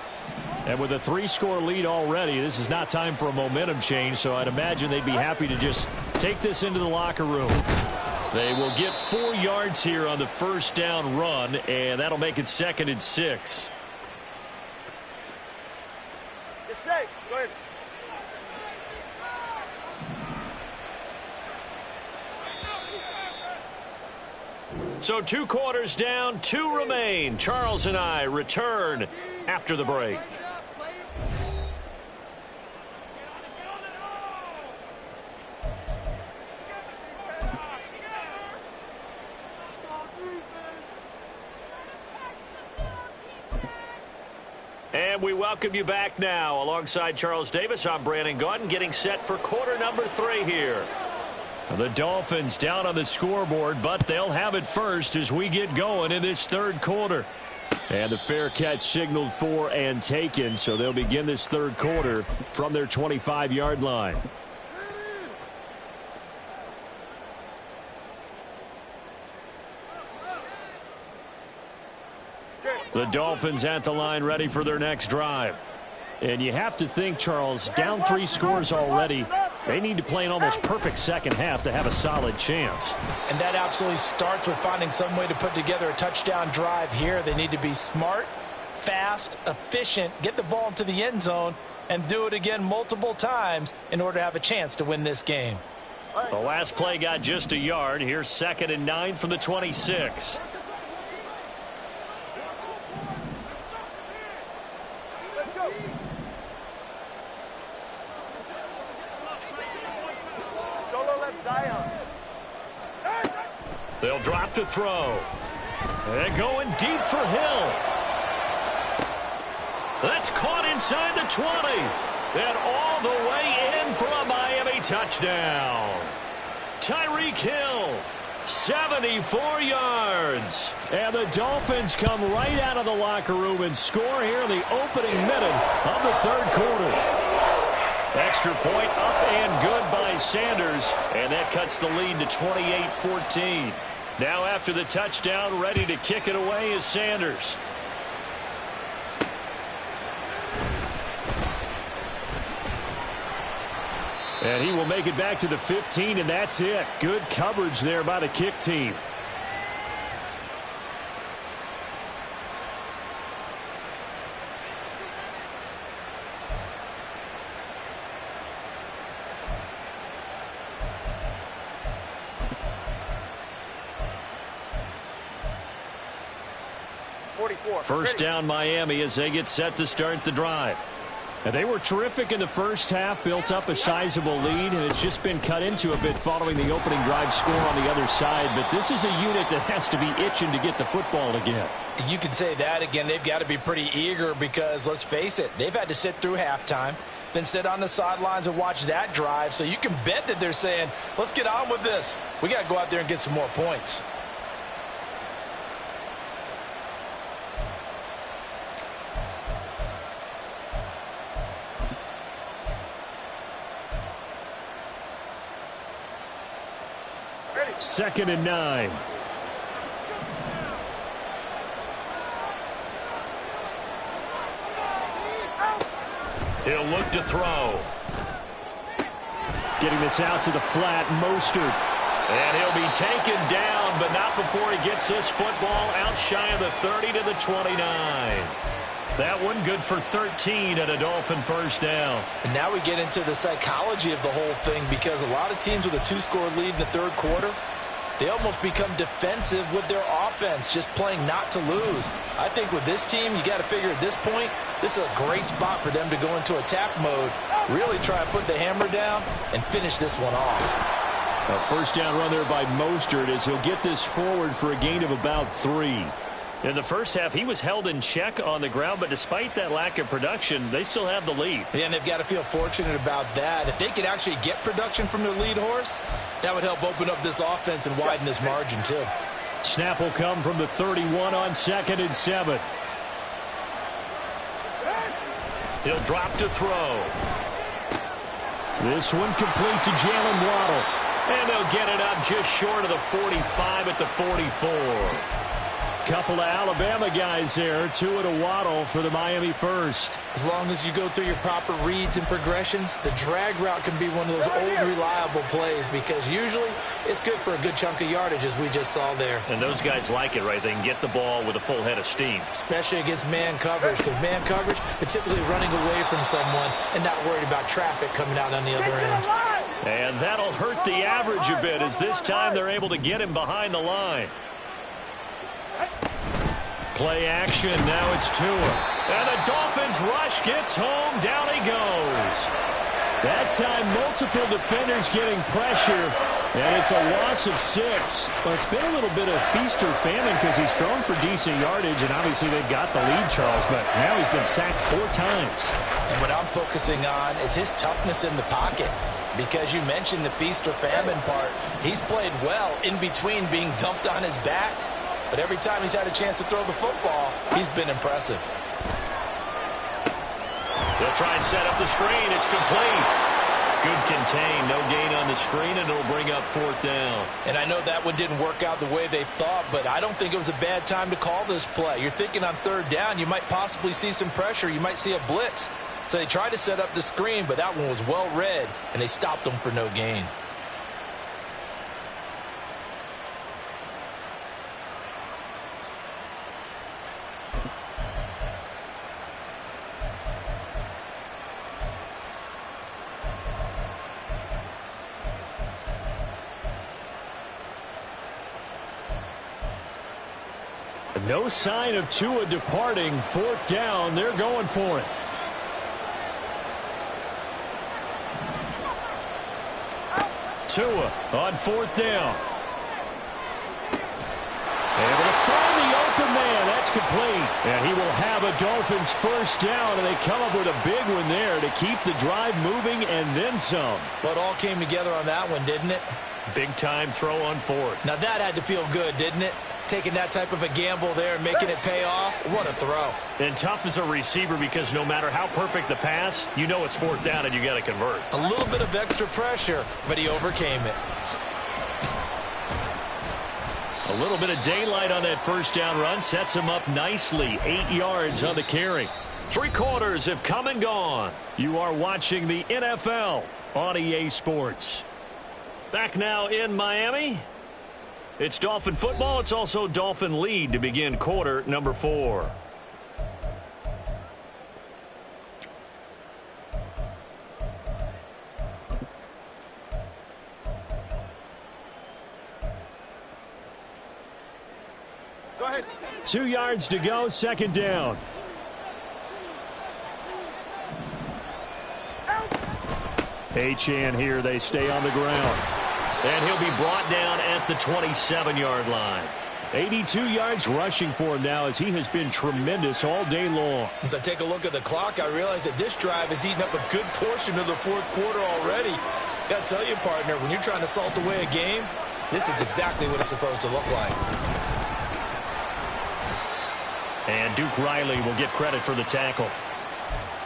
And with a 3-score lead already, this is not time for a momentum change, so I'd imagine they'd be happy to just take this into the locker room. They will get 4 yards here on the first down run, and that'll make it 2nd and 6. Get set. Go ahead. So 2 quarters down, 2 remain. Charles and I return after the break. And we welcome you back now. Alongside Charles Davis, I'm Brandon Gaudin, getting set for quarter number 3 here. The Dolphins down on the scoreboard, but they'll have it first as we get going in this 3rd quarter. And the fair catch signaled for and taken, so they'll begin this 3rd quarter from their 25-yard line. The Dolphins at the line ready for their next drive. And you have to think, Charles, down 3 scores already. They need to play an almost perfect second half to have a solid chance. And that absolutely starts with finding some way to put together a touchdown drive here. They need to be smart, fast, efficient, get the ball into the end zone, and do it again multiple times in order to have a chance to win this game. The last play got just a yard. Here's 2nd and 9 from the 26. They'll drop to throw. And going deep for Hill. That's caught inside the 20. And all the way in for a Miami touchdown. Tyreek Hill, 74 yards. And the Dolphins come right out of the locker room and score here in the opening minute of the 3rd quarter. Extra point up and good by Sanders. And that cuts the lead to 28-14. Now after the touchdown, ready to kick it away is Sanders. And he will make it back to the 15, and that's it. Good coverage there by the kick team. First down Miami as they get set to start the drive. And they were terrific in the first half, built up a sizable lead, and it's just been cut into a bit following the opening drive score on the other side. But this is a unit that has to be itching to get the football again. You can say that again. They've got to be pretty eager because, let's face it, they've had to sit through halftime, then sit on the sidelines and watch that drive. So you can bet that they're saying, let's get on with this. We got to go out there and get some more points. Second and 9. He'll look to throw. Getting this out to the flat, Mostert. And he'll be taken down, but not before he gets this football out shy of the 30 to the 29. That one good for 13 and a Dolphin first down. And now we get into the psychology of the whole thing, because a lot of teams with a 2-score lead in the 3rd quarter, they almost become defensive with their offense, just playing not to lose. I think with this team, you got to figure at this point, this is a great spot for them to go into attack mode, really try to put the hammer down and finish this one off. A first down run there by Mostert as he'll get this forward for a gain of about 3. In the first half, he was held in check on the ground, but despite that lack of production, they still have the lead. Yeah, and they've got to feel fortunate about that. If they could actually get production from their lead horse, that would help open up this offense and widen this margin, too. Snap will come from the 31 on 2nd and 7. He'll drop to throw. This one complete to Jalen Waddle. And they'll get it up just short of the 45 at the 44. Couple of Alabama guys there, 2 at a Waddle for the Miami first. As long as you go through your proper reads and progressions, the drag route can be one of those old reliable plays, because usually it's good for a good chunk of yardage, as we just saw there. And those guys like it, right? They can get the ball with a full head of steam. Especially against man coverage, because man coverage, they're typically running away from someone and not worried about traffic coming out on the other end. And that'll hurt the average a bit, as this time they're able to get him behind the line. Play action, now it's Tua. And the Dolphins rush gets home, down he goes. That time, multiple defenders getting pressure, and it's a loss of 6. Well, it's been a little bit of feast or famine because he's thrown for decent yardage, and obviously they've got the lead, Charles, but now he's been sacked 4 times. And what I'm focusing on is his toughness in the pocket, because you mentioned the feast or famine part. He's played well in between being dumped on his back. But every time he's had a chance to throw the football, he's been impressive. They'll try and set up the screen. It's complete. Good contain, no gain on the screen, and it'll bring up 4th down. And I know that one didn't work out the way they thought, but I don't think it was a bad time to call this play. You're thinking on 3rd down, you might possibly see some pressure. You might see a blitz. So they tried to set up the screen, but that one was well read, and they stopped them for no gain. No sign of Tua departing. 4th down. They're going for it. Tua on 4th down. Able to find the open man. That's complete. And he will have a Dolphins 1st down, and they come up with a big one there to keep the drive moving and then some. Well, it all came together on that one, didn't it? Big time throw on 4th. Now that had to feel good, didn't it? Taking that type of a gamble there and making it pay off. What a throw. And tough as a receiver because no matter how perfect the pass, you know it's 4th down and you got to convert. A little bit of extra pressure, but he overcame it. A little bit of daylight on that 1st down run sets him up nicely. 8 yards on the carry. 3 quarters have come and gone. You are watching the NFL on EA Sports. Back now in Miami. It's Dolphin football. It's also Dolphin lead to begin quarter number 4. Go ahead. 2 yards to go, 2nd down. Achane here. They stay on the ground. And he'll be brought down at the 27-yard line. 82 yards rushing for him now as he has been tremendous all day long. As I take a look at the clock, I realize that this drive has eaten up a good portion of the 4th quarter already. Got to tell you, partner, when you're trying to salt away a game, this is exactly what it's supposed to look like. And Duke Riley will get credit for the tackle.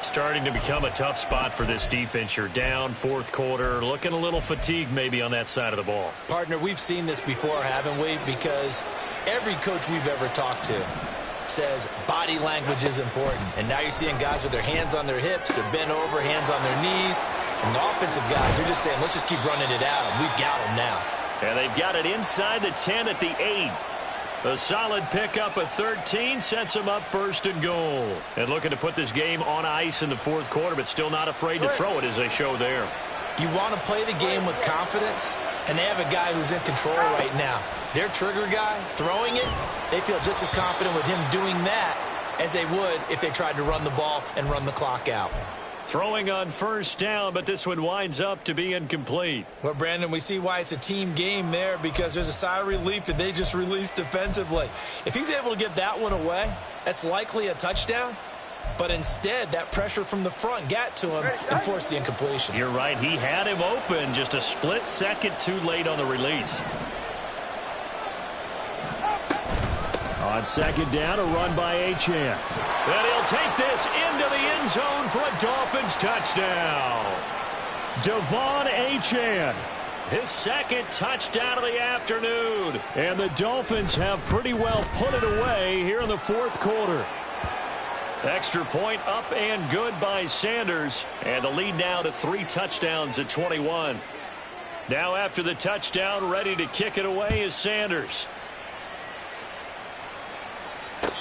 Starting to become a tough spot for this defense. You're down 4th quarter, looking a little fatigued maybe on that side of the ball. Partner, we've seen this before, haven't we? Because every coach we've ever talked to says body language is important. And now you're seeing guys with their hands on their hips, they're bent over, hands on their knees. And the offensive guys are just saying, let's just keep running it at them. We've got them now. And they've got it inside the 10 at the 8. A solid pickup of 13 sets them up 1st and goal. And looking to put this game on ice in the 4th quarter, but still not afraid to throw it as they show there. You want to play the game with confidence, and they have a guy who's in control right now. Their trigger guy, throwing it, they feel just as confident with him doing that as they would if they tried to run the ball and run the clock out. Throwing on 1st down, but this one winds up to be incomplete. Well, Brandon, we see why it's a team game there because there's a sigh of relief that they just released defensively. If he's able to get that one away, that's likely a touchdown. But instead, that pressure from the front got to him and forced the incompletion. You're right. He had him open, just a split second too late on the release. On 2nd down, a run by Achane. And he'll take this into the end zone for a Dolphins touchdown. Devon Achane, his 2nd touchdown of the afternoon. And the Dolphins have pretty well put it away here in the 4th quarter. Extra point up and good by Sanders. And the lead now to 3 touchdowns at 21. Now after the touchdown, ready to kick it away is Sanders.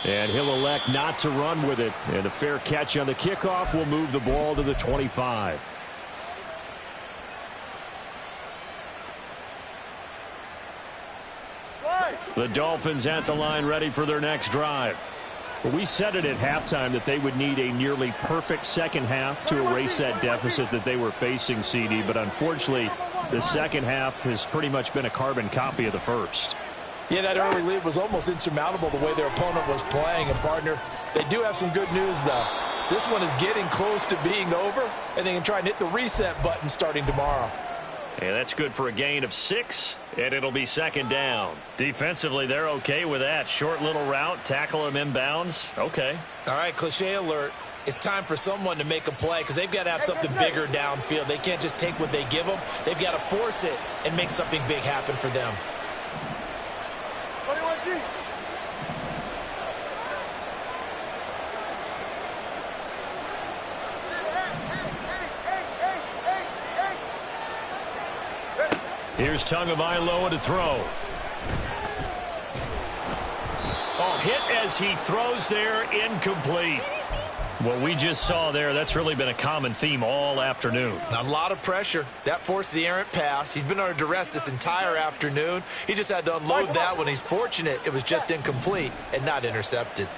And he'll elect not to run with it. And a fair catch on the kickoff will move the ball to the 25. The Dolphins at the line ready for their next drive. Well, we said it at halftime that they would need a nearly perfect second half to erase that deficit that they were facing, CD. But unfortunately, the second half has pretty much been a carbon copy of the first. Yeah, that early lead was almost insurmountable the way their opponent was playing. And, partner, they do have some good news, though. This one is getting close to being over, and they can try and hit the reset button starting tomorrow. And that's good for a gain of 6, and it'll be 2nd down. Defensively, they're okay with that. Short little route, tackle him inbounds. Okay. All right, cliche alert. It's time for someone to make a play because they've got to have something bigger downfield. They can't just take what they give them. They've got to force it and make something big happen for them. 21G. Here's Tagovailoa to throw. Oh, hit as he throws there, incomplete. What we just saw there, that's really been a common theme all afternoon. A lot of pressure. That forced the errant pass. He's been under duress this entire afternoon. He just had to unload that one. He's fortunate it was just incomplete and not intercepted.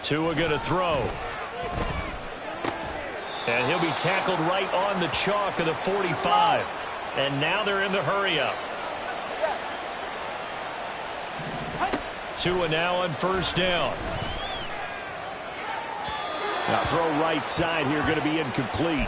Tua going to throw. And he'll be tackled right on the chalk of the 45. And now they're in the hurry-up. Tua now on first down. Now throw right side here, going to be incomplete.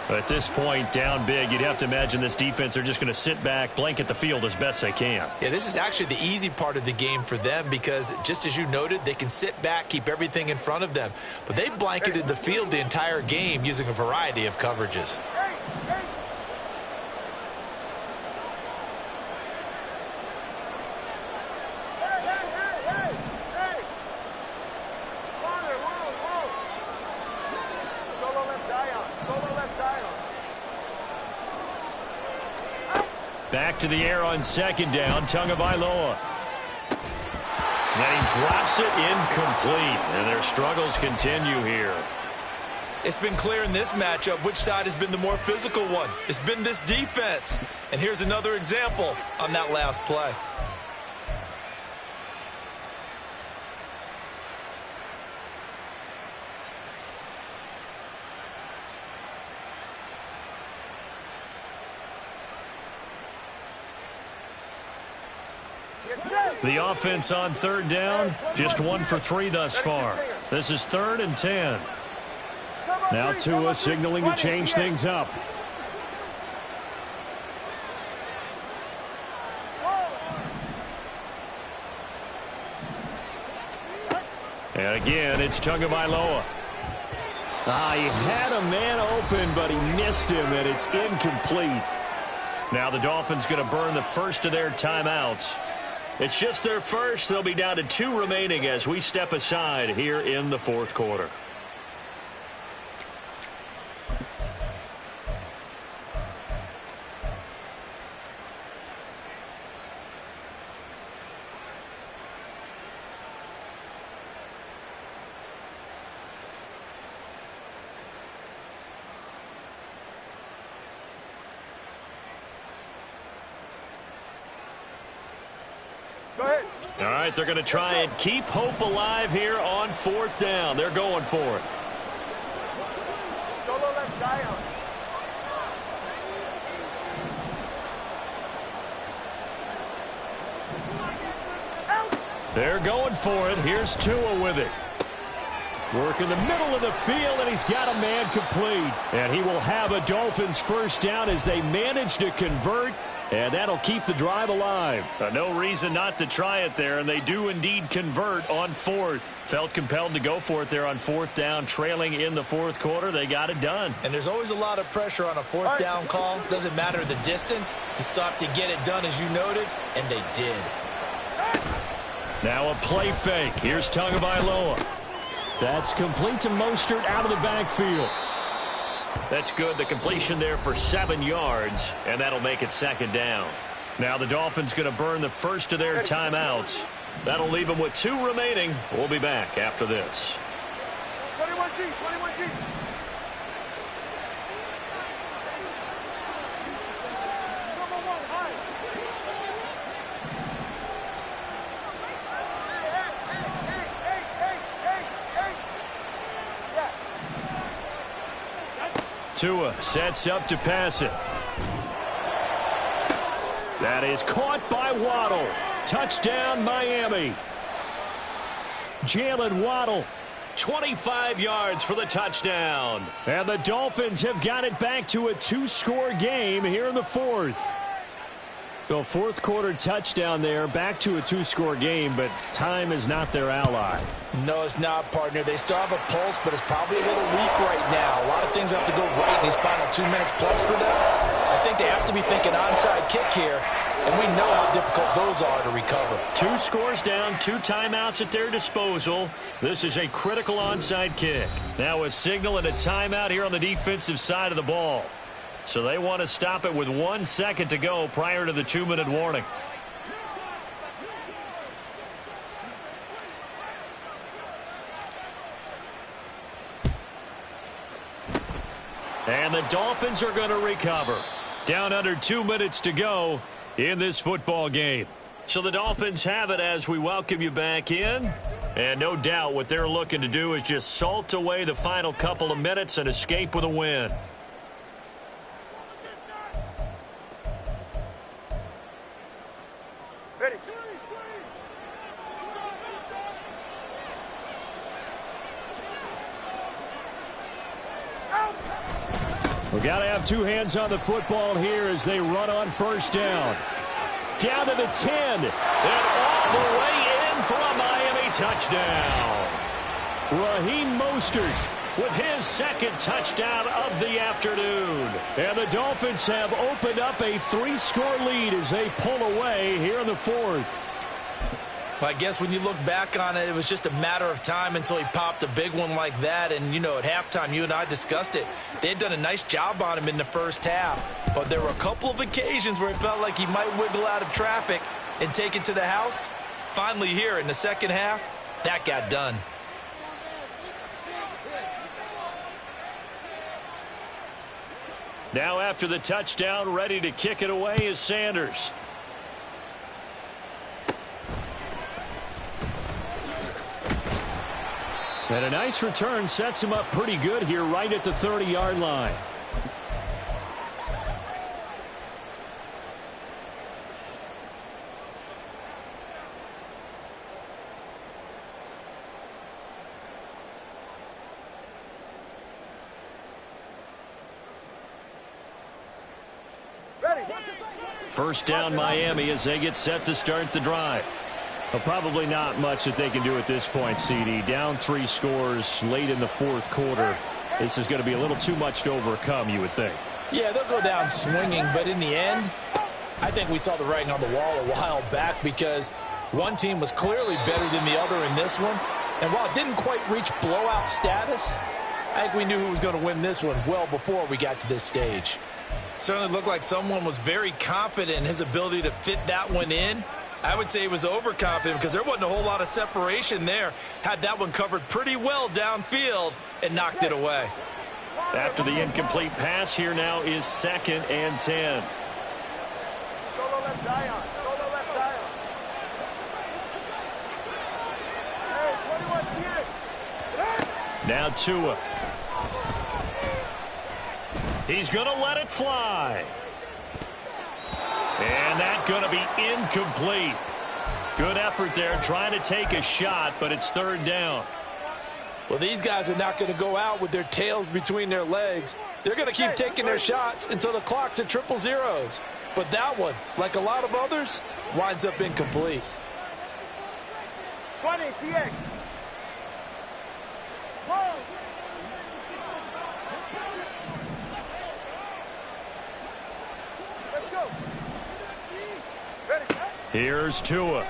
But at this point, down big, you'd have to imagine this defense, they're just going to sit back, blanket the field as best they can. Yeah, this is actually the easy part of the game for them because, just as you noted, they can sit back, keep everything in front of them. But they blanketed the field the entire game using a variety of coverages. Back to the air on second down, Tagovailoa. And he drops it incomplete. And their struggles continue here. It's been clear in this matchup which side has been the more physical one. It's been this defense. And here's another example on that last play. The offense on third down, just 1 for 3 thus far. This is 3rd and 10. Now Tua signaling to change things up. And again, it's Tagovailoa. He had a man open, but he missed him, and it's incomplete. Now the Dolphins going to burn the first of their timeouts. It's just their first. They'll be down to 2 remaining as we step aside here in the 4th quarter. All right, they're going to try and keep hope alive here on 4th down. They're going for it. Solo left Zion. They're going for it. Here's Tua with it. Work in the middle of the field, and he's got a man complete. And he will have a Dolphins first down as they manage to convert. And that'll keep the drive alive. No reason not to try it there, and they do indeed convert on 4th. Felt compelled to go for it there on 4th down, trailing in the 4th quarter. They got it done. And there's always a lot of pressure on a 4th down call. Doesn't matter the distance. You stop to get it done, as you noted, and they did. Now a play fake. Here's Tagovailoa. That's complete to Mostert out of the backfield. That's good. The completion there for 7 yards, and that'll make it 2nd down. Now the Dolphins going to burn the first of their timeouts. That'll leave them with 2 remaining. We'll be back after this. 21G, 21G. Tua sets up to pass it. That is caught by Waddle. Touchdown, Miami. Jalen Waddle, 25 yards for the touchdown. And the Dolphins have got it back to a 2-score game here in the 4th. Well, fourth quarter touchdown there, back to a two-score game, but time is not their ally. No, it's not, partner. They still have a pulse, but it's probably a little weak right now. A lot of things have to go right in these final 2 minutes plus for them. I think they have to be thinking onside kick here, and we know how difficult those are to recover. 2 scores down, 2 timeouts at their disposal. This is a critical onside kick. Now a signal and a timeout here on the defensive side of the ball. So they want to stop it with 1 second to go prior to the 2-minute warning. And the Dolphins are going to recover. Down under 2 minutes to go in this football game. So the Dolphins have it as we welcome you back in. And no doubt what they're looking to do is just salt away the final couple of minutes and escape with a win. We got to have 2 hands on the football here as they run on first down. Down to the 10. And all the way in for a Miami touchdown. Raheem Mostert with his second touchdown of the afternoon. And the Dolphins have opened up a 3-score lead as they pull away here in the fourth. Well, I guess when you look back on it, it was just a matter of time until he popped a big one like that. And, you know, at halftime, you and I discussed it. They had done a nice job on him in the first half. But there were a couple of occasions where it felt like he might wiggle out of traffic and take it to the house. Finally here in the second half, that got done. Now after the touchdown, ready to kick it away is Sanders. And a nice return sets him up pretty good here right at the 30-yard line. First down Miami as they get set to start the drive. Well, probably not much that they can do at this point, CD. Down 3 scores late in the fourth quarter. This is going to be a little too much to overcome, you would think. Yeah, they'll go down swinging, but in the end, I think we saw the writing on the wall a while back because one team was clearly better than the other in this one. And while it didn't quite reach blowout status, I think we knew who was going to win this one well before we got to this stage. Certainly looked like someone was very confident in his ability to fit that one in. I would say he was overconfident because there wasn't a whole lot of separation there. Had that one covered pretty well downfield and knocked it away. After the incomplete pass, here now is 2nd and 10. Solo left Zion. Solo left Zion. Hey, 21 T. Now Tua. He's going to let it fly. And that's going to be incomplete. Good effort there trying to take a shot, but it's 3rd down. Well, these guys are not going to go out with their tails between their legs. They're going to keep taking their shots until the clock's at 000. But that one, like a lot of others, winds up incomplete. 20 TX. Whoa. Let's go. Ready. Here's Tua.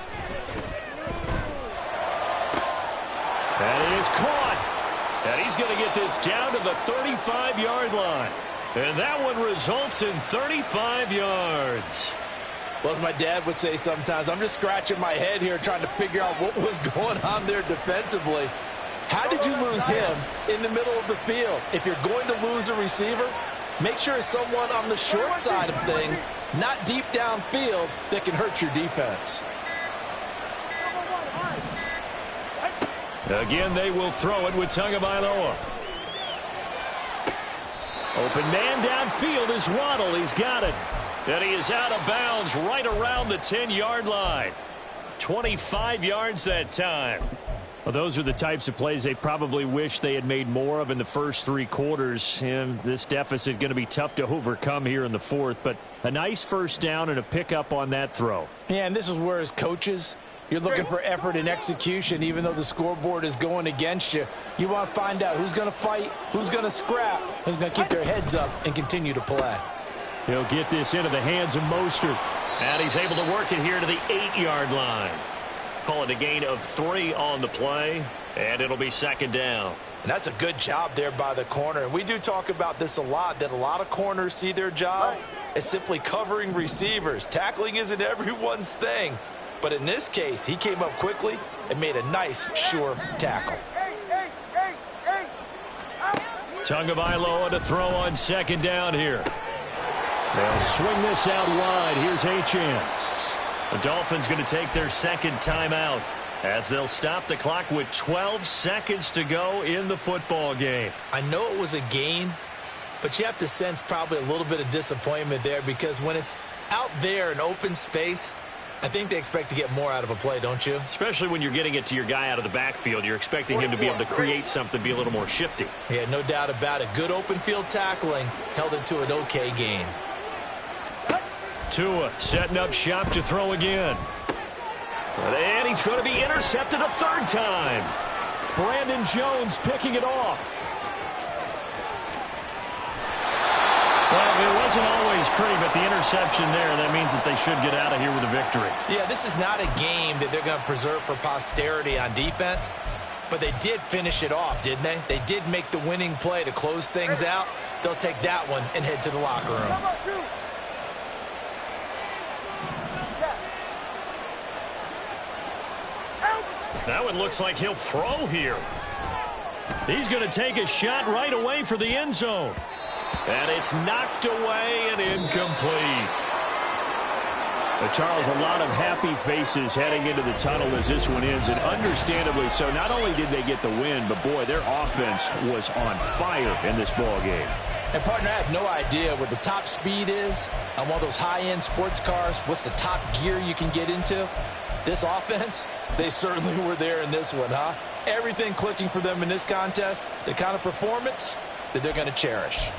And he is caught. And he's going to get this down to the 35-yard line. And that one results in 35 yards. Well, as my dad would say sometimes, I'm just scratching my head here trying to figure out what was going on there defensively. How did you lose him in the middle of the field? If you're going to lose a receiver, make sure it's someone on the short side of things, not deep downfield, that can hurt your defense. Again, they will throw it with Tagovailoa. Open man downfield is Waddle. He's got it. And he is out of bounds right around the 10-yard line. 25 yards that time. Well, those are the types of plays they probably wish they had made more of in the first 3 quarters. And this deficit going to be tough to overcome here in the fourth. But a nice first down and a pickup on that throw. Yeah, and this is where as coaches, you're looking for effort and execution. Even though the scoreboard is going against you, you want to find out who's going to fight, who's going to scrap, who's going to keep their heads up and continue to play. He'll get this into the hands of Mostert. And he's able to work it here to the 8-yard line. Call it a gain of 3 on the play, and it'll be second down. And that's a good job there by the corner. And we do talk about this a lot, that a lot of corners see their job as simply covering receivers. Tackling isn't everyone's thing. But in this case, he came up quickly and made a nice, sure tackle. Tagovailoa to throw on second down here. They'll swing this out wide. Here's Achane. The Dolphins going to take their second timeout as they'll stop the clock with 12 seconds to go in the football game. I know it was a gain, but you have to sense probably a little bit of disappointment there because when it's out there in open space, I think they expect to get more out of a play, don't you? Especially when you're getting it to your guy out of the backfield. You're expecting him to be able to create something, be a little more shifty. Yeah, no doubt about it. Good open field tackling held it to an okay gain. Tua setting up shop to throw again. And he's going to be intercepted a third time. Brandon Jones picking it off. Well, it wasn't always pretty, but the interception there, that means that they should get out of here with a victory. Yeah, this is not a game that they're going to preserve for posterity on defense, but they did finish it off, didn't they? They did make the winning play to close things out. They'll take that one and head to the locker room. That one looks like he'll throw here. He's going to take a shot right away for the end zone. And it's knocked away and incomplete. But Charles, a lot of happy faces heading into the tunnel as this one ends, and understandably so. Not only did they get the win, but boy, their offense was on fire in this ball game. And partner, I have no idea what the top speed is on one of those high-end sports cars. What's the top gear you can get into? This offense, they certainly were there in this one, huh? Everything clicking for them in this contest, the kind of performance that they're going to cherish.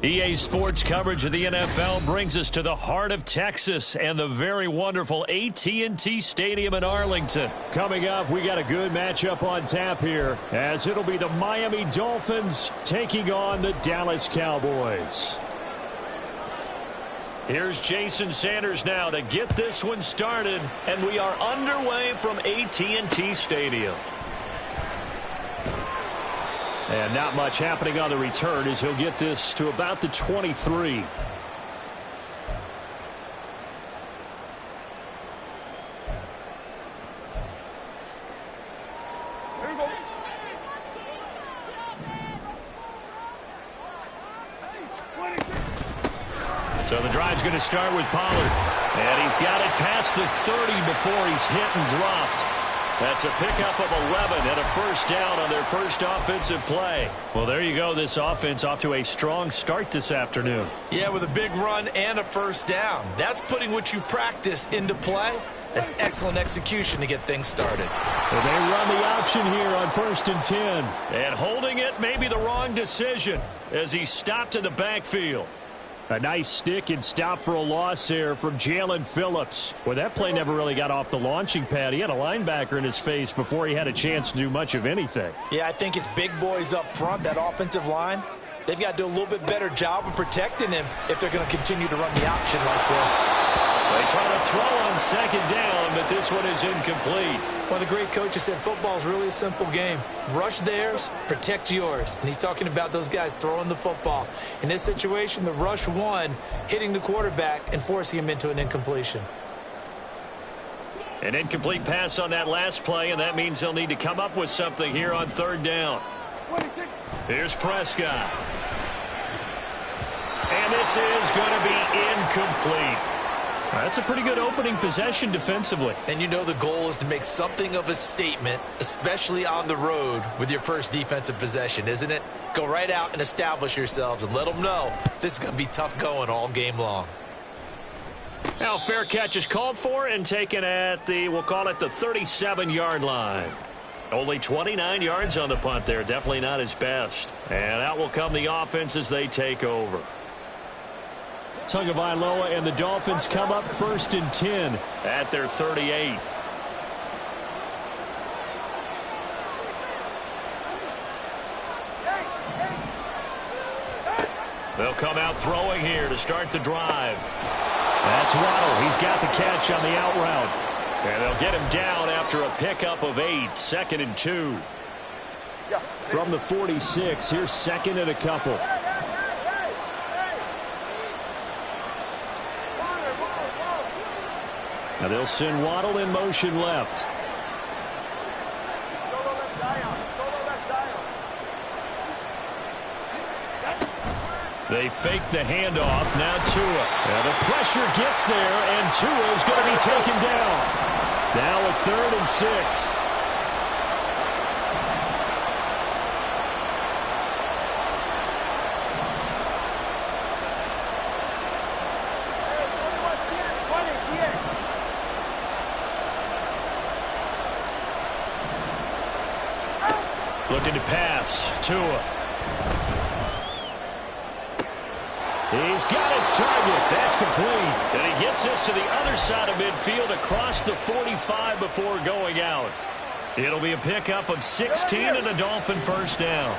EA Sports coverage of the NFL brings us to the heart of Texas and the very wonderful AT&T Stadium in Arlington. Coming up, we got a good matchup on tap here, as it'll be the Miami Dolphins taking on the Dallas Cowboys. Here's Jason Sanders now to get this one started, and we are underway from AT&T Stadium. And not much happening on the return as he'll get this to about the 23. So the drive's going to start with Pollard. And he's got it past the 30 before he's hit and dropped. That's a pickup of 11 and a first down on their first offensive play. Well, there you go. This offense off to a strong start this afternoon. Yeah, with a big run and a first down. That's putting what you practice into play. That's excellent execution to get things started. Well, they run the option here on 1st and 10. And holding it may be the wrong decision as he stopped in the backfield. A nice stick and stop for a loss there from Jalen Phillips. Well, that play never really got off the launching pad. He had a linebacker in his face before he had a chance to do much of anything. Yeah, I think it's big boys up front, that offensive line. They've got to do a little bit better job of protecting him if they're going to continue to run the option like this. They try to throw on 2nd down, but this one is incomplete. Well, the great coach has said football is really a simple game. Rush theirs, protect yours. And he's talking about those guys throwing the football. In this situation, the rush one, hitting the quarterback and forcing him into an incompletion. An incomplete pass on that last play, and that means they'll need to come up with something here on 3rd down. Here's Prescott. And this is going to be incomplete. That's a pretty good opening possession defensively. And you know the goal is to make something of a statement, especially on the road with your first defensive possession, isn't it? Go right out and establish yourselves and let them know this is going to be tough going all game long. Now, fair catch is called for and taken at the, we'll call it the 37-yard line. Only 29 yards on the punt there. Definitely not his best. And out will come the offense as they take over. Tagovailoa and the Dolphins come up 1st and 10 at their 38. They'll come out throwing here to start the drive. That's Waddle. He's got the catch on the out route. And they'll get him down after a pickup of 8. 2nd and 2. From the 46, here's 2nd and a couple. Now they'll send Waddle in motion left. They fake the handoff. Now Tua. And the pressure gets there, and Tua is going to be taken down. Now a 3rd and 6. Looking to pass. Tua. He's got his target. That's complete. And he gets this to the other side of midfield across the 45 before going out. It'll be a pickup of 16 and a Dolphin first down.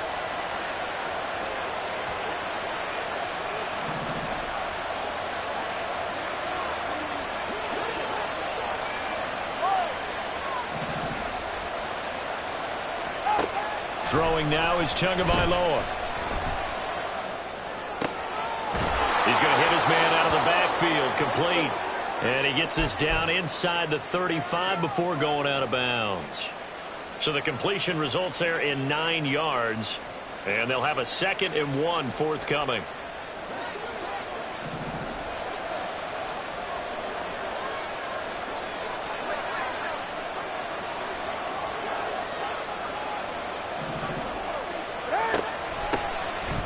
Throwing now is Tagovailoa. He's going to hit his man out of the backfield, complete. And he gets this down inside the 35 before going out of bounds. So the completion results there in 9 yards. And they'll have a 2nd and 1 forthcoming.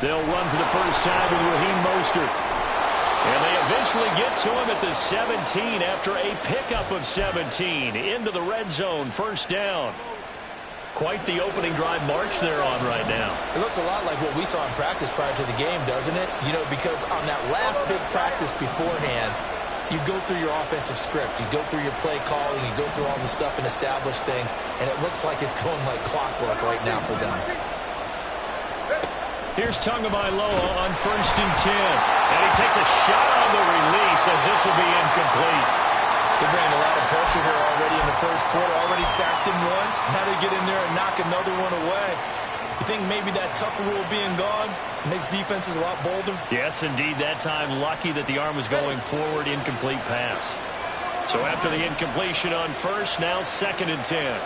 They'll run for the first time with Raheem Mostert. And they eventually get to him at the 17 after a pickup of 17 into the red zone. First down. quite the opening drive march they're on right now. It looks a lot like what we saw in practice prior to the game, doesn't it? You know, because on that last big practice beforehand, you go through your offensive script. You go through your play calling. You go through all the stuff and establish things. And it looks like it's going like clockwork right now for them. Here's Tagovailoa on 1st and 10. And he takes a shot on the release as this will be incomplete. They're bringing a lot of pressure here already in the first quarter. Already sacked him once. Now they get in there and knock another one away. You think maybe that Tucker rule being gone makes defenses a lot bolder? Yes, indeed. That time, lucky that the arm was going forward. Incomplete pass. So after the incompletion on 1st, now 2nd and 10.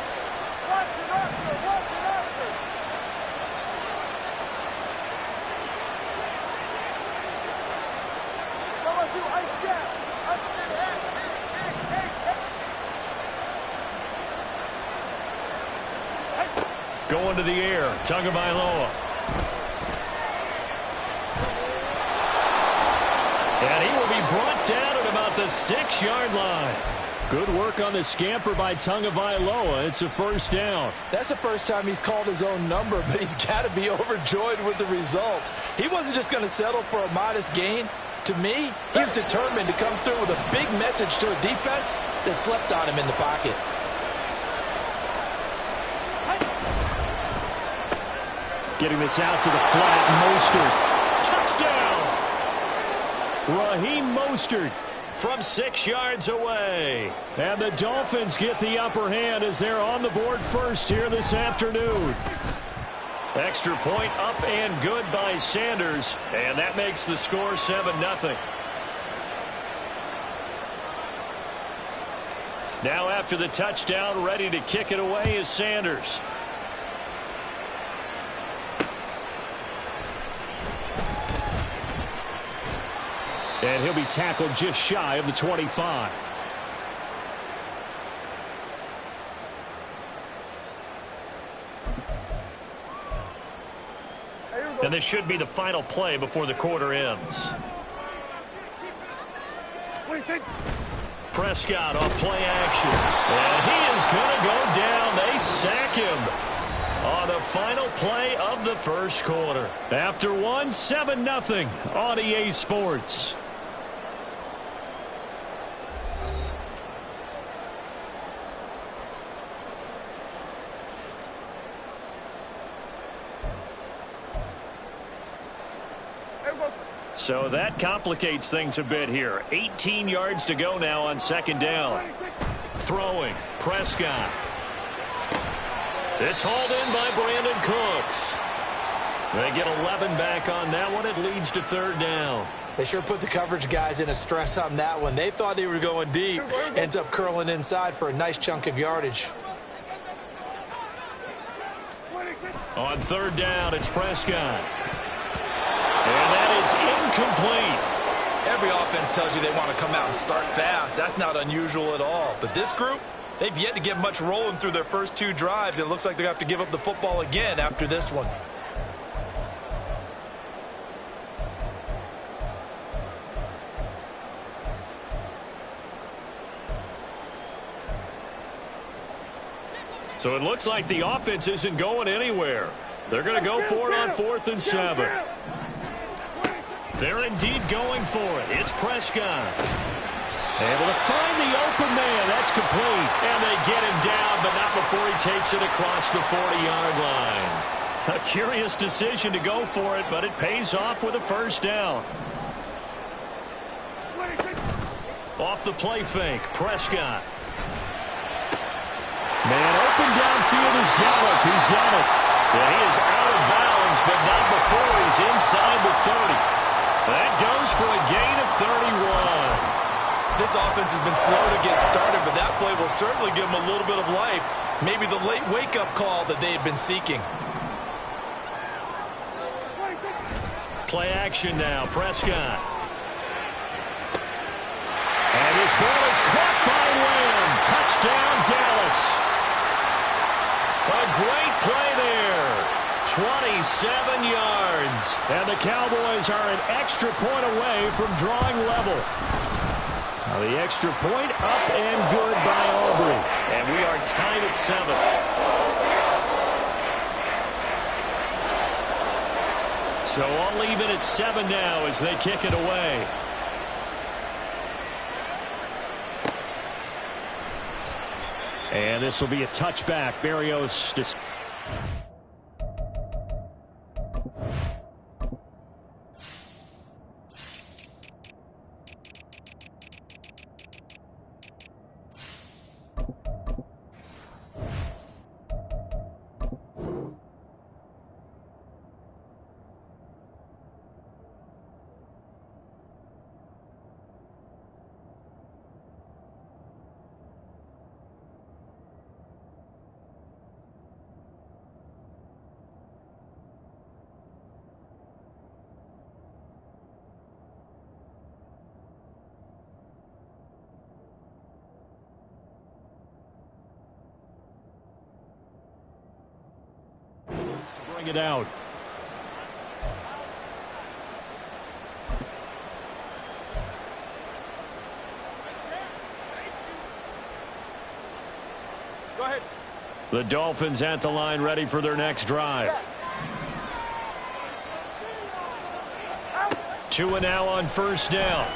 Going to the air, Tagovailoa. And he will be brought down at about the 6-yard line. Good work on the scamper by Tagovailoa. It's a 1st down. That's the first time he's called his own number, but he's got to be overjoyed with the results. He wasn't just going to settle for a modest gain. To me, he was determined to come through with a big message to a defense that slept on him in the pocket. Getting this out to the flat, Mostert. Touchdown! Raheem Mostert from 6 yards away. And the Dolphins get the upper hand as they're on the board first here this afternoon. Extra point up and good by Sanders. And that makes the score 7-0. Now after the touchdown, ready to kick it away is Sanders. And he'll be tackled just shy of the 25. And this should be the final play before the quarter ends. Prescott off play action. And he is going to go down. They sack him on the final play of the first quarter. After one, 7-0 on EA Sports. So that complicates things a bit here. 18 yards to go now on 2nd down. Throwing. Prescott. It's hauled in by Brandon Cooks. They get 11 back on that one. It leads to 3rd down. They sure put the coverage guys in a stress on that one. They thought they were going deep. Ends up curling inside for a nice chunk of yardage. On 3rd down, it's Prescott. And that is incomplete. Every offense tells you they want to come out and start fast. That's not unusual at all. But this group, they've yet to get much rolling through their first 2 drives. It looks like they're going to have to give up the football again after this one. So it looks like the offense isn't going anywhere. They're going to go for it on 4th and 7. They're indeed going for it. It's Prescott. Able to find the open man. That's complete. And they get him down, but not before he takes it across the 40-yard line. A curious decision to go for it, but it pays off with a 1st down. Off the play fake, Prescott. Man open downfield is Gallup. He's got it. And he is out of bounds, but not before he's inside the 30. That goes for a gain of 31. This offense has been slow to get started, but that play will certainly give them a little bit of life. Maybe the late wake-up call that they had been seeking. Play action now, Prescott. And his ball is caught by Lamb. Touchdown, Dallas. A great play there. 27 yards. And the Cowboys are an extra point away from drawing level. Now the extra point up and good by Aubrey. And we are tied at 7. So I'll leave it at 7 now as they kick it away. And this will be a touchback. Barrios. Bring it out. Go ahead. The Dolphins at the line, ready for their next drive. 2 and now on first down.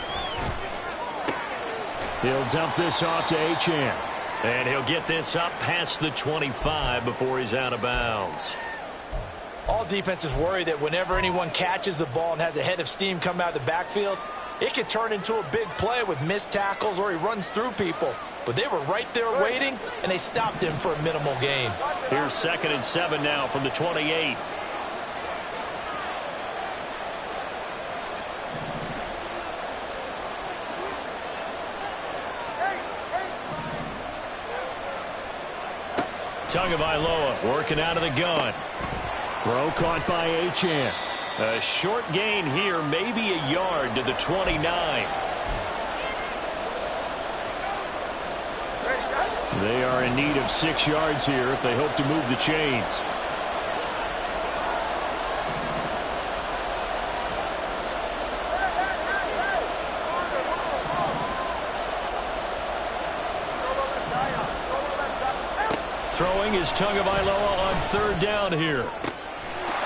He'll dump this off to Achane. And he'll get this up past the 25 before he's out of bounds. All defenses worry that whenever anyone catches the ball and has a head of steam come out of the backfield, it could turn into a big play with missed tackles or he runs through people. But they were right there waiting, and they stopped him for a minimal gain. Here's 2nd and 7 now from the 28. Tagovailoa working out of the gun. Throw caught by Achane. A short gain here, maybe a yard to the 29. They are in need of 6 yards here if they hope to move the chains. Throwing is Tagovailoa on 3rd down here.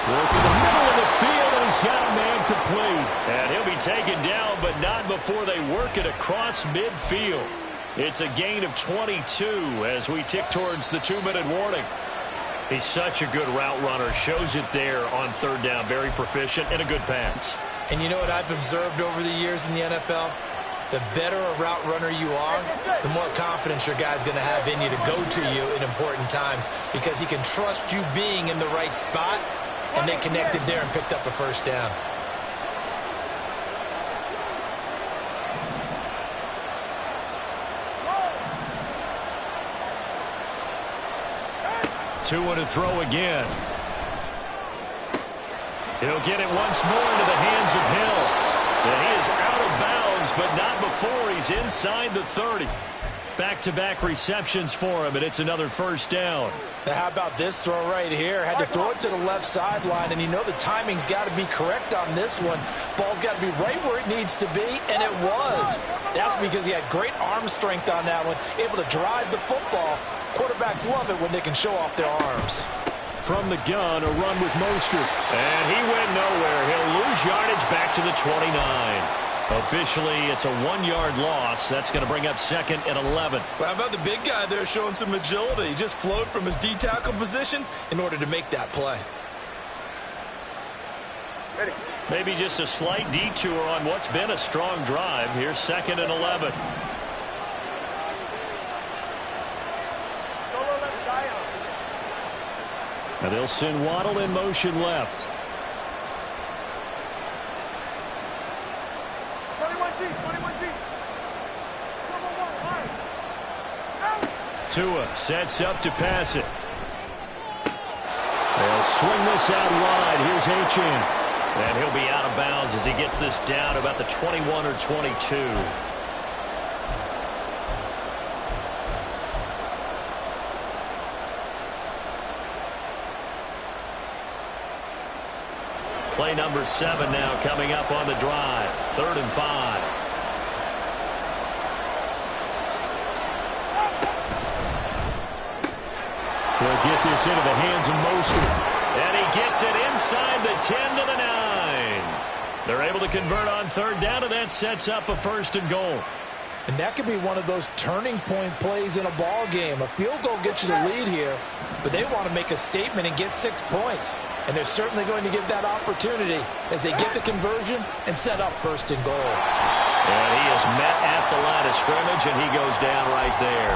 Working the middle of the field, and he's got a man complete. And he'll be taken down, but not before they work it across midfield. It's a gain of 22 as we tick towards the 2-minute warning. He's such a good route runner. Shows it there on 3rd down. Very proficient and a good pass. And you know what I've observed over the years in the NFL? The better a route runner you are, the more confidence your guy's going to have in you to go to you in important times because he can trust you being in the right spot, and they connected there and picked up a first down. Two and a throw again. He'll get it once more into the hands of Hill. And he is out of bounds, but not before he's inside the 30. Back-to-back receptions for him, and it's another first down. Now, how about this throw right here? Had to throw it to the left sideline, and you know the timing's got to be correct on this one. Ball's got to be right where it needs to be, and it was. That's because he had great arm strength on that one, able to drive the football. Quarterbacks love it when they can show off their arms. From the gun, a run with Mostert. And he went nowhere. He'll lose yardage back to the 29. Officially, it's a 1-yard loss. That's going to bring up 2nd and 11. Well, how about the big guy there showing some agility? He just flowed from his D-tackle position in order to make that play. Maybe just a slight detour on what's been a strong drive. Here's 2nd and 11. Now they'll send Waddle in motion left. 21G. Tua sets up to pass it. They'll swing this out wide. Here's Achane. And he'll be out of bounds as he gets this down about the 21 or 22. Play number 7 now coming up on the drive. 3rd and 5. He'll get this into the hands of Mostert. And he gets it inside the 10 to the 9. They're able to convert on third down, and that sets up a 1st and goal. And that could be one of those turning point plays in a ball game. A field goal gets you the lead here, but they want to make a statement and get 6 points. And they're certainly going to get that opportunity as they get the conversion and set up 1st and goal. And he is met at the line of scrimmage, and he goes down right there.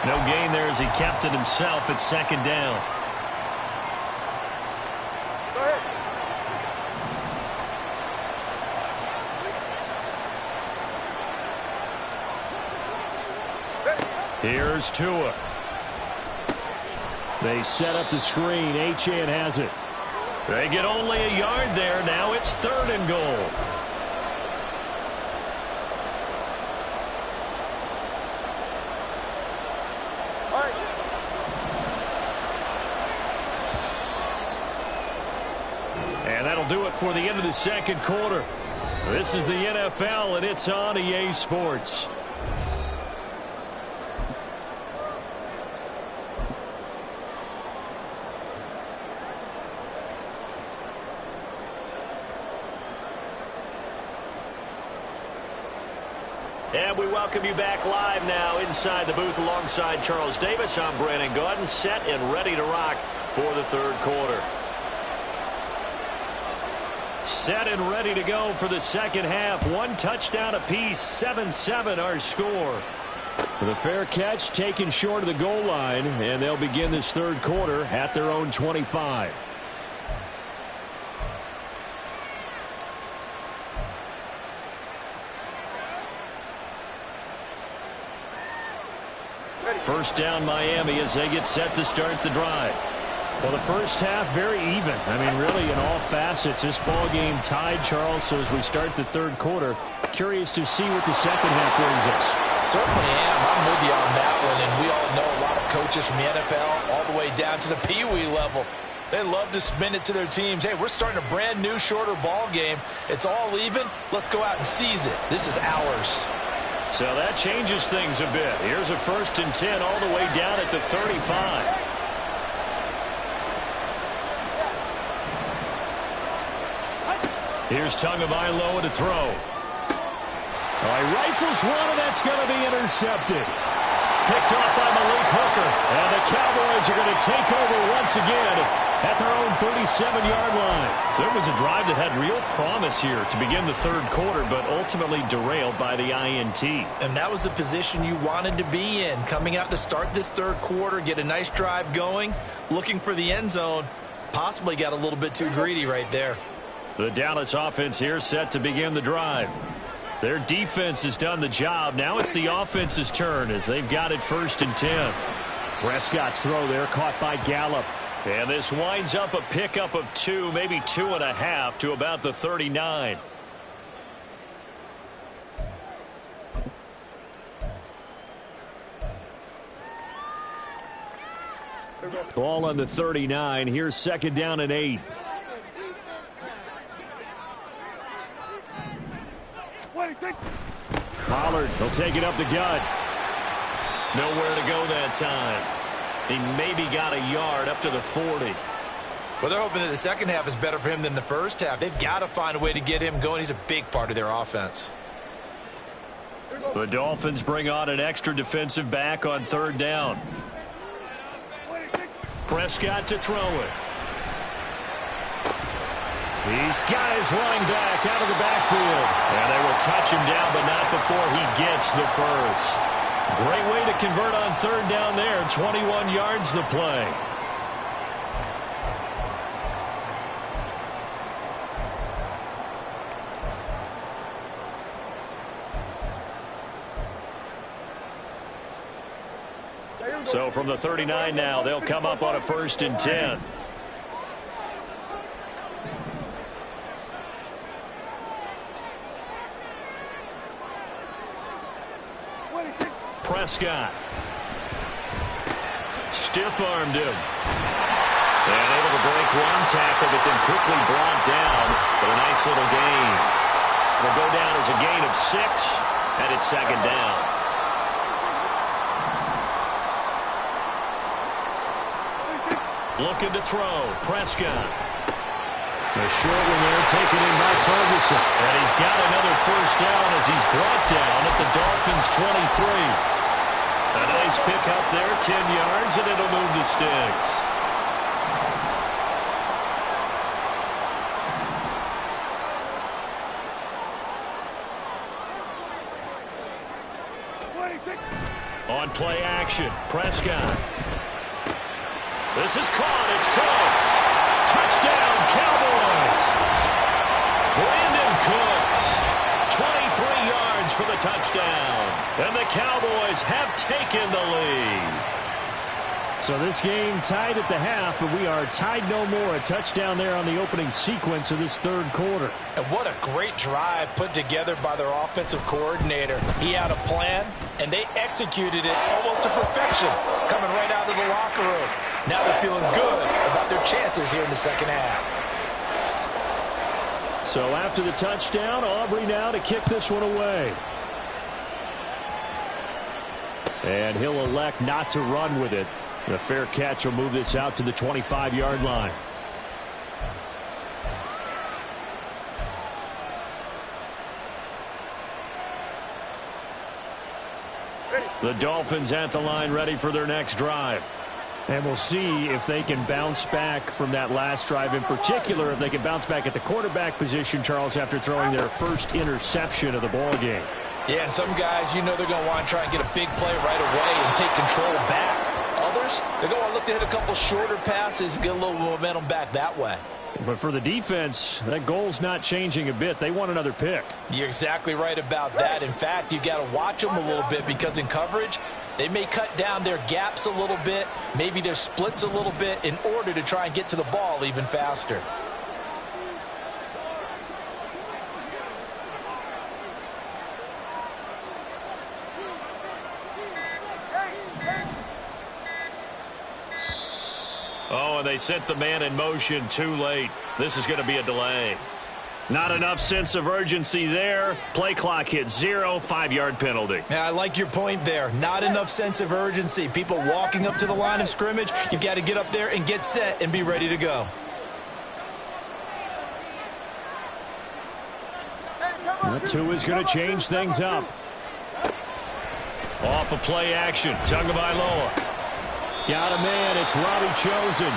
No gain there as he kept it himself at 2nd down. Go ahead. Here's Tua. They set up the screen. Achane has it. They get only a yard there. Now it's 3rd and goal. All right. And that'll do it for the end of the 2nd quarter. This is the NFL, and it's on EA Sports. And we welcome you back live now inside the booth alongside Charles Davis. I'm Brandon Gaudin, set and ready to rock for the 3rd quarter. Set and ready to go for the 2nd half. 1 touchdown apiece, 7-7 our score. The fair catch taken short of the goal line, and they'll begin this 3rd quarter at their own 25. First down Miami as they get set to start the drive. Well, the first half very even. I mean, really in all facets. This ball game tied, Charles. So as we start the 3rd quarter, curious to see what the 2nd half brings us. Certainly am. I'm with you on that one. And we all know a lot of coaches from the NFL all the way down to the Pee-wee level. They love to spin it to their teams. Hey, we're starting a brand new, shorter ball game. It's all even. Let's go out and seize it. This is ours. So that changes things a bit. Here's a 1st and 10 all the way down at the 35. Here's Tagovailoa to throw. He rifles one, and that's going to be intercepted. Picked off by Malik Hooker. And the Cowboys are going to take over once again at their own 37-yard line. So it was a drive that had real promise here to begin the 3rd quarter, but ultimately derailed by the INT. And that was the position you wanted to be in. Coming out to start this 3rd quarter, get a nice drive going, looking for the end zone. Possibly got a little bit too greedy right there. The Dallas offense here set to begin the drive. Their defense has done the job. Now it's the offense's turn as they've got it 1st and 10. Prescott's throw there caught by Gallup. And this winds up a pickup of 2, maybe 2.5 to about the 39. Ball on the 39. Here's 2nd down and 8. Pollard will take it up the gut. Nowhere to go that time. He maybe got a yard up to the 40. Well, they're hoping that the 2nd half is better for him than the 1st half. They've got to find a way to get him going. He's a big part of their offense. The Dolphins bring on an extra defensive back on 3rd down. Prescott to throw it. He's got his running back out of the backfield. And they will touch him down, but not before he gets the 1st. Great way to convert on 3rd down there. 21 yards the play. So from the 39 now, they'll come up on a 1st and 10. Prescott. Stiff-armed him. And able to break one tackle, but then quickly brought down. But a nice little gain. Will go down as a gain of 6, and it's 2nd down. Looking to throw. Prescott. The short one there taken in by Ferguson. And he's got another first down as he's brought down at the Dolphins' 23. A nice pick up there, 10 yards, and it'll move the sticks. On play action, Prescott. This is caught. It's close. Touchdown, Cowboys. Brandon Cooks, 23 yards for the touchdown. And the Cowboys have taken the lead. So this game tied at the half, but we are tied no more. A touchdown there on the opening sequence of this third quarter. And what a great drive put together by their offensive coordinator. He had a plan, and they executed it almost to perfection, coming right out of the locker room. Now they're feeling good about their chances here in the second half. So after the touchdown, Aubrey now to kick this one away. And he'll elect not to run with it. The fair catch will move this out to the 25-yard line. The Dolphins at the line, ready for their next drive. And we'll see if they can bounce back from that last drive. In particular, if they can bounce back at the quarterback position, Charles, after throwing their first interception of the ball game. Yeah, and some guys, you know they're going to want to try and get a big play right away and take control back. Others, they're going to look to hit a couple shorter passes and get a little momentum back that way. But for the defense, that goal's not changing a bit. They want another pick. You're exactly right about that. In fact, you got to watch them a little bit because in coverage, they may cut down their gaps a little bit, maybe their splits a little bit in order to try and get to the ball even faster. Oh, and they sent the man in motion too late. This is going to be a delay. Not enough sense of urgency there. Play clock hits 0, 5-yard penalty. Yeah, I like your point there. Not enough sense of urgency. People walking up to the line of scrimmage, you've got to get up there and get set and be ready to go. That two is going to change things up. Off a play action. Tagovailoa. Got a man. It's Robbie Chosen.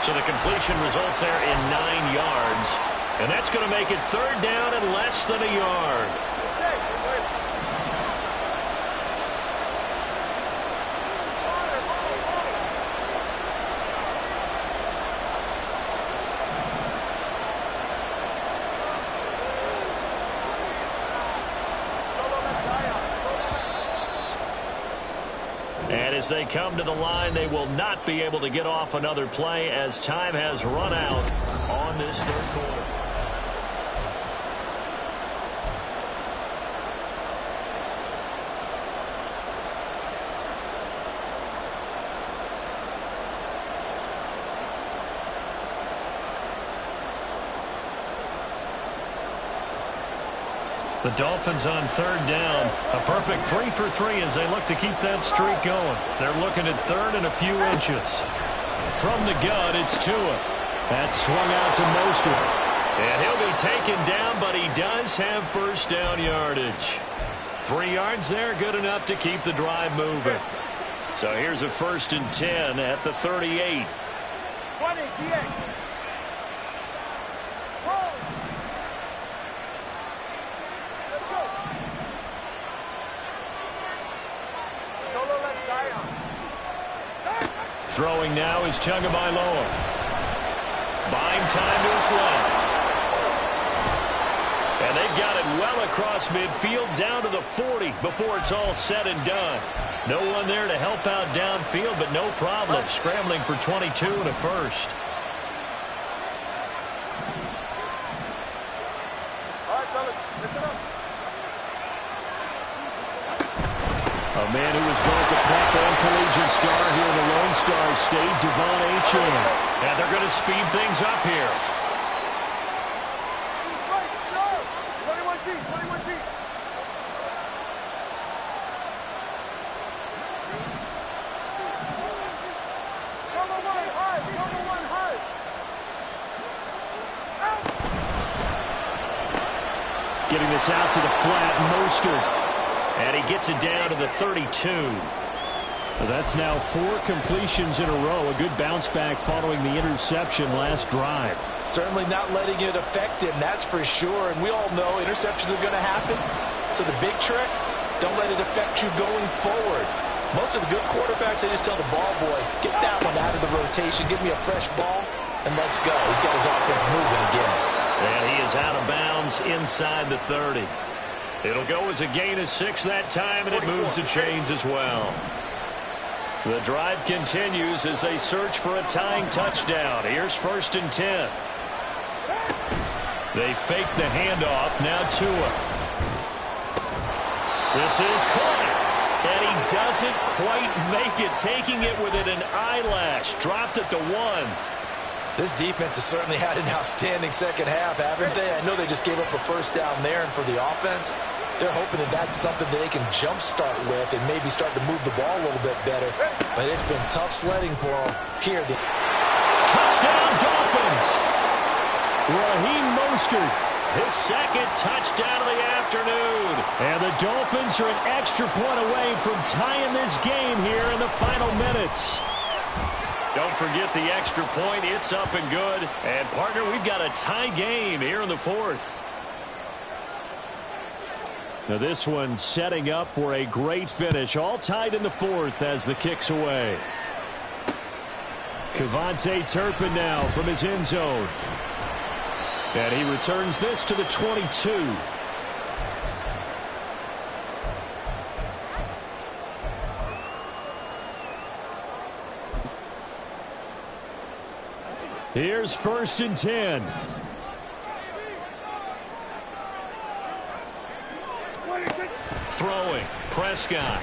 So the completion results there in 9 yards. And that's going to make it third down and less than a yard. And as they come to the line, they will not be able to get off another play as time has run out on this third quarter. The Dolphins on third down. A perfect 3 for 3 as they look to keep that streak going. They're looking at third and a few inches. From the gun, it's Tua. That's swung out to Mostert. And he'll be taken down, but he does have first down yardage. 3 yards there, good enough to keep the drive moving. So here's a 1st and 10 at the 38. 20, GX. Throwing now is Tagovailoa. Buying time to his left. And they've got it well across midfield down to the 40 before it's all said and done. No one there to help out downfield, but no problem. Scrambling for 22 and a first. All right, fellas, listen up. A man who was both a prep and collegiate star here in the Lone Star State, Devon Achane. And they're going to speed things up here. 21G, 21G. Cover one hard, cover one hard. Getting this out to the flat, Mostert. And he gets it down to the 32. So that's now 4 completions in a row. A good bounce back following the interception last drive. Certainly not letting it affect him, that's for sure. And we all know interceptions are going to happen. So the big trick, don't let it affect you going forward. Most of the good quarterbacks, they just tell the ball boy, get that one out of the rotation, give me a fresh ball, and let's go. He's got his offense moving again. And he is out of bounds inside the 30. It'll go as a gain of 6 that time, and it moves the chains as well. The drive continues as they search for a tying touchdown. Here's 1st and 10. They fake the handoff. Now Tua. This is caught. And he doesn't quite make it, taking it within an eyelash. Dropped at the 1. This defense has certainly had an outstanding second half, haven't they? I know they just gave up a first down there, and for the offense, they're hoping that that's something that they can jumpstart with and maybe start to move the ball a little bit better. But it's been tough sledding for them here. Touchdown, Dolphins! Raheem Mostert, his 2nd touchdown of the afternoon. And the Dolphins are an extra point away from tying this game here in the final minutes. Don't forget the extra point. It's up and good. And, partner, we've got a tie game here in the 4th. Now this one setting up for a great finish. All tied in the 4th as the kick's away. Kevontae Turpin now from his end zone. And he returns this to the 22. Here's 1st and 10. Throwing. Prescott.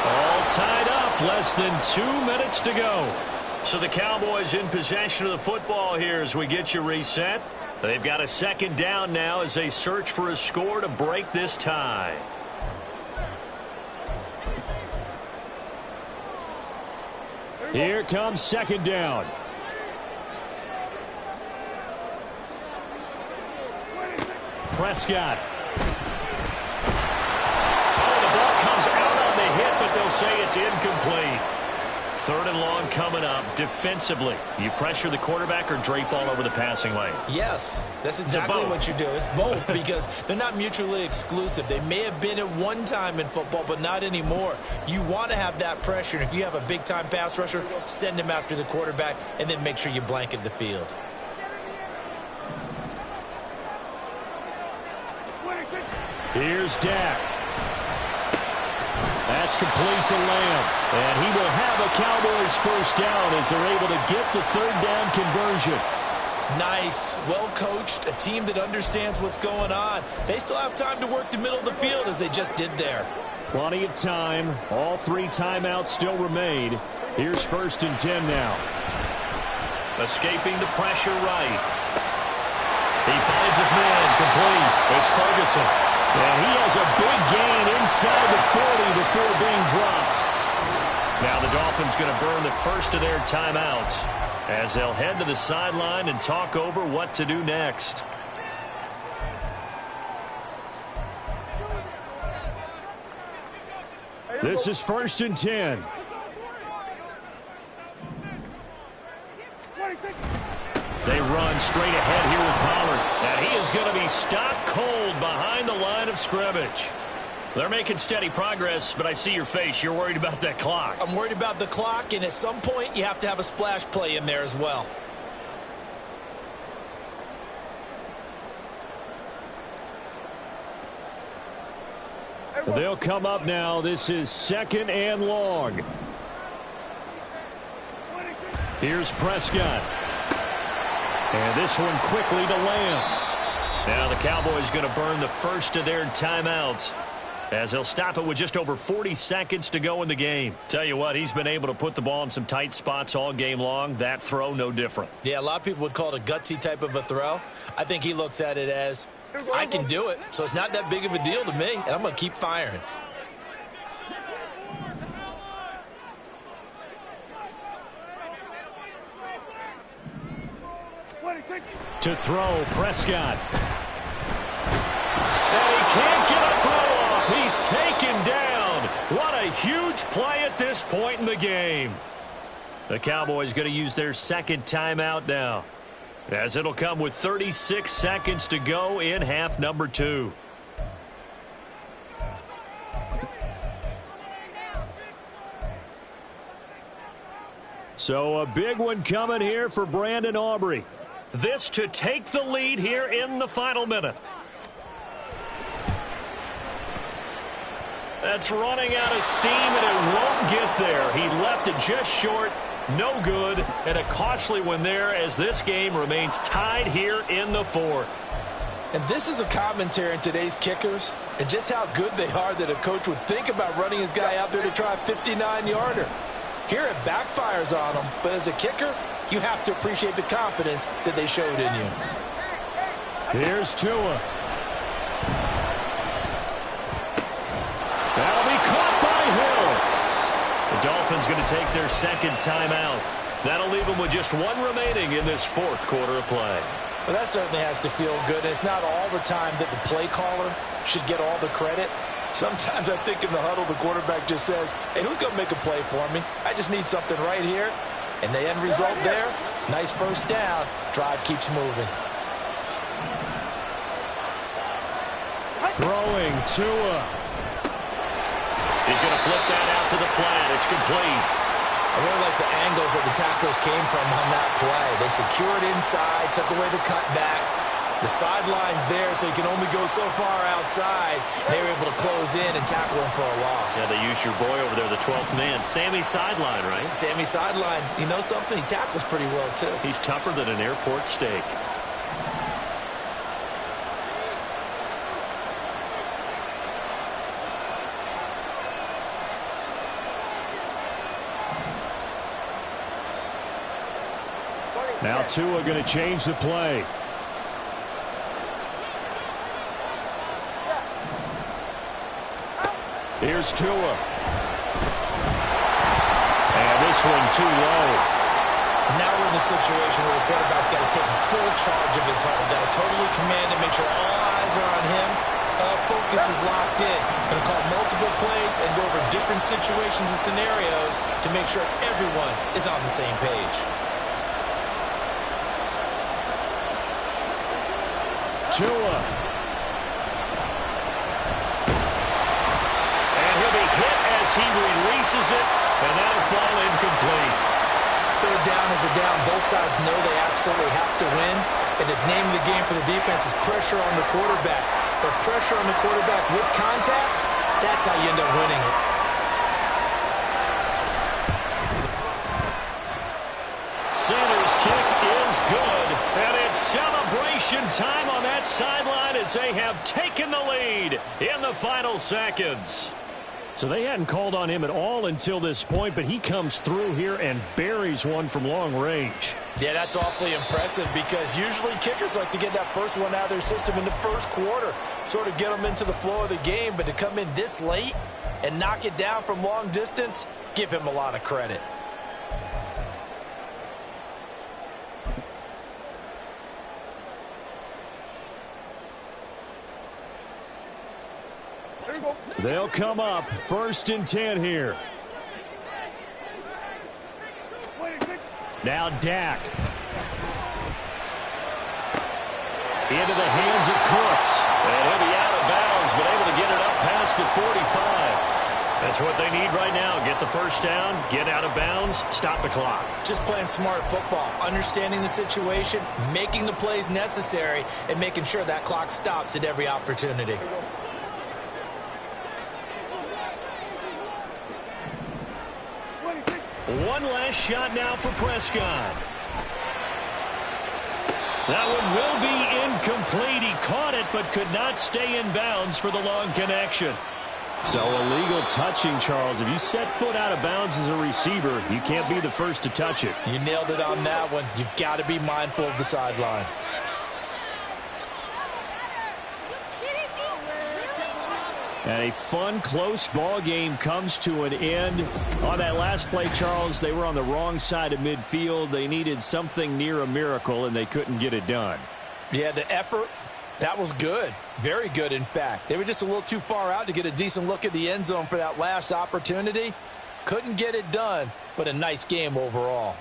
All tied up. Less than 2 minutes to go. So the Cowboys in possession of the football here as we get you reset. They've got a 2nd down now as they search for a score to break this tie. Here comes 2nd down. Prescott. Oh, the ball comes out on the hit, but they'll say it's incomplete. 3rd and long coming up. Defensively, you pressure the quarterback or drape all over the passing lane? Yes, that's exactly what you do. It's both because they're not mutually exclusive. They may have been at one time in football, but not anymore. You want to have that pressure. And if you have a big-time pass rusher, send him after the quarterback, and then make sure you blanket the field. Here's Dak. That's complete to Lamb. And he will have a Cowboys 1st down as they're able to get the 3rd down conversion. Nice. Well coached. A team that understands what's going on. They still have time to work the middle of the field as they just did there. Plenty of time. All 3 timeouts still remain. Here's 1st and 10 now. Escaping the pressure right. He finds his man. Complete. It's Ferguson. And he has a big gain inside the 40 before being dropped. Now the Dolphins going to burn the first of their timeouts as they'll head to the sideline and talk over what to do next. This is 1st and 10. They run straight ahead here with Pollard. And he is going to be stopped cold behind the line of scrimmage. They're making steady progress, but I see your face. You're worried about that clock. I'm worried about the clock, and at some point you have to have a splash play in there as well. They'll come up now. This is 2nd and long. Here's Prescott. And this one quickly to Lamb. Now the Cowboys going to burn the first of their timeouts as they'll stop it with just over 40 seconds to go in the game. Tell you what, he's been able to put the ball in some tight spots all game long. That throw, no different. Yeah, a lot of people would call it a gutsy type of a throw. I think he looks at it as, I can do it, so it's not that big of a deal to me, and I'm going to keep firing. To throw, Prescott. And he can't get a throw off. He's taken down. What a huge play at this point in the game. The Cowboys going to use their second timeout now, as it'll come with 36 seconds to go in half number 2. So a big one coming here for Brandon Aubrey. This to take the lead here in the final minute. That's running out of steam, and it won't get there. He left it just short. No good, and a costly one there as this game remains tied here in the 4th. And this is a commentary on today's kickers and just how good they are that a coach would think about running his guy out there to try a 59-yarder. Here it backfires on him, but as a kicker, you have to appreciate the confidence that they showed in you. Here's Tua. That'll be caught by Hill. The Dolphins going to take their second timeout. That'll leave them with just one remaining in this 4th quarter of play. Well, that certainly has to feel good. It's not all the time that the play caller should get all the credit. Sometimes I think in the huddle, the quarterback just says, hey, who's going to make a play for me? I just need something right here. And the end result there, nice first down. Drive keeps moving. Throwing Tua. He's going to flip that out to the flat. It's complete. I really like the angles that the tacklers came from on that play. They secured inside, took away the cutback. The sideline's there, so you can only go so far outside. They were able to close in and tackle him for a loss. Yeah, they used your boy over there, the 12th man. Sammy Sideline, right? Sammy Sideline. You know something? He tackles pretty well, too. He's tougher than an airport steak. Now Tua going to change the play. Here's Tua. And this one too low. Now we're in the situation where the quarterback's got to take full charge of his huddle. Got to totally command and make sure all eyes are on him. All focus is locked in. Going to call multiple plays and go over different situations and scenarios to make sure everyone is on the same page. Tua. And he'll be hit as he releases it, and that'll fall incomplete. Third down is a down. Both sides know they absolutely have to win. And the name of the game for the defense is pressure on the quarterback. But pressure on the quarterback with contact, that's how you end up winning it. Sanders' kick is good, and it's celebration time on that sideline as they have taken the lead in the final seconds. So they hadn't called on him at all until this point, but he comes through here and buries one from long range. Yeah, that's awfully impressive because usually kickers like to get that first one out of their system in the first quarter, sort of get them into the flow of the game, but to come in this late and knock it down from long distance, give him a lot of credit. They'll come up 1st and 10 here. Now Dak. Into the hands of Cooks. And he'll be out of bounds, but able to get it up past the 45. That's what they need right now. Get the first down, get out of bounds, stop the clock. Just playing smart football, understanding the situation, making the plays necessary, and making sure that clock stops at every opportunity. One last shot now for Prescott. That one will be incomplete. He caught it but could not stay in bounds for the long connection. So illegal touching, Charles. If you set foot out of bounds as a receiver, you can't be the first to touch it. You nailed it on that one. You've got to be mindful of the sideline. And a fun, close ball game comes to an end. On that last play, Charles, they were on the wrong side of midfield. They needed something near a miracle, and they couldn't get it done. Yeah, the effort, that was good. Very good, in fact. They were just a little too far out to get a decent look at the end zone for that last opportunity. Couldn't get it done, but a nice game overall.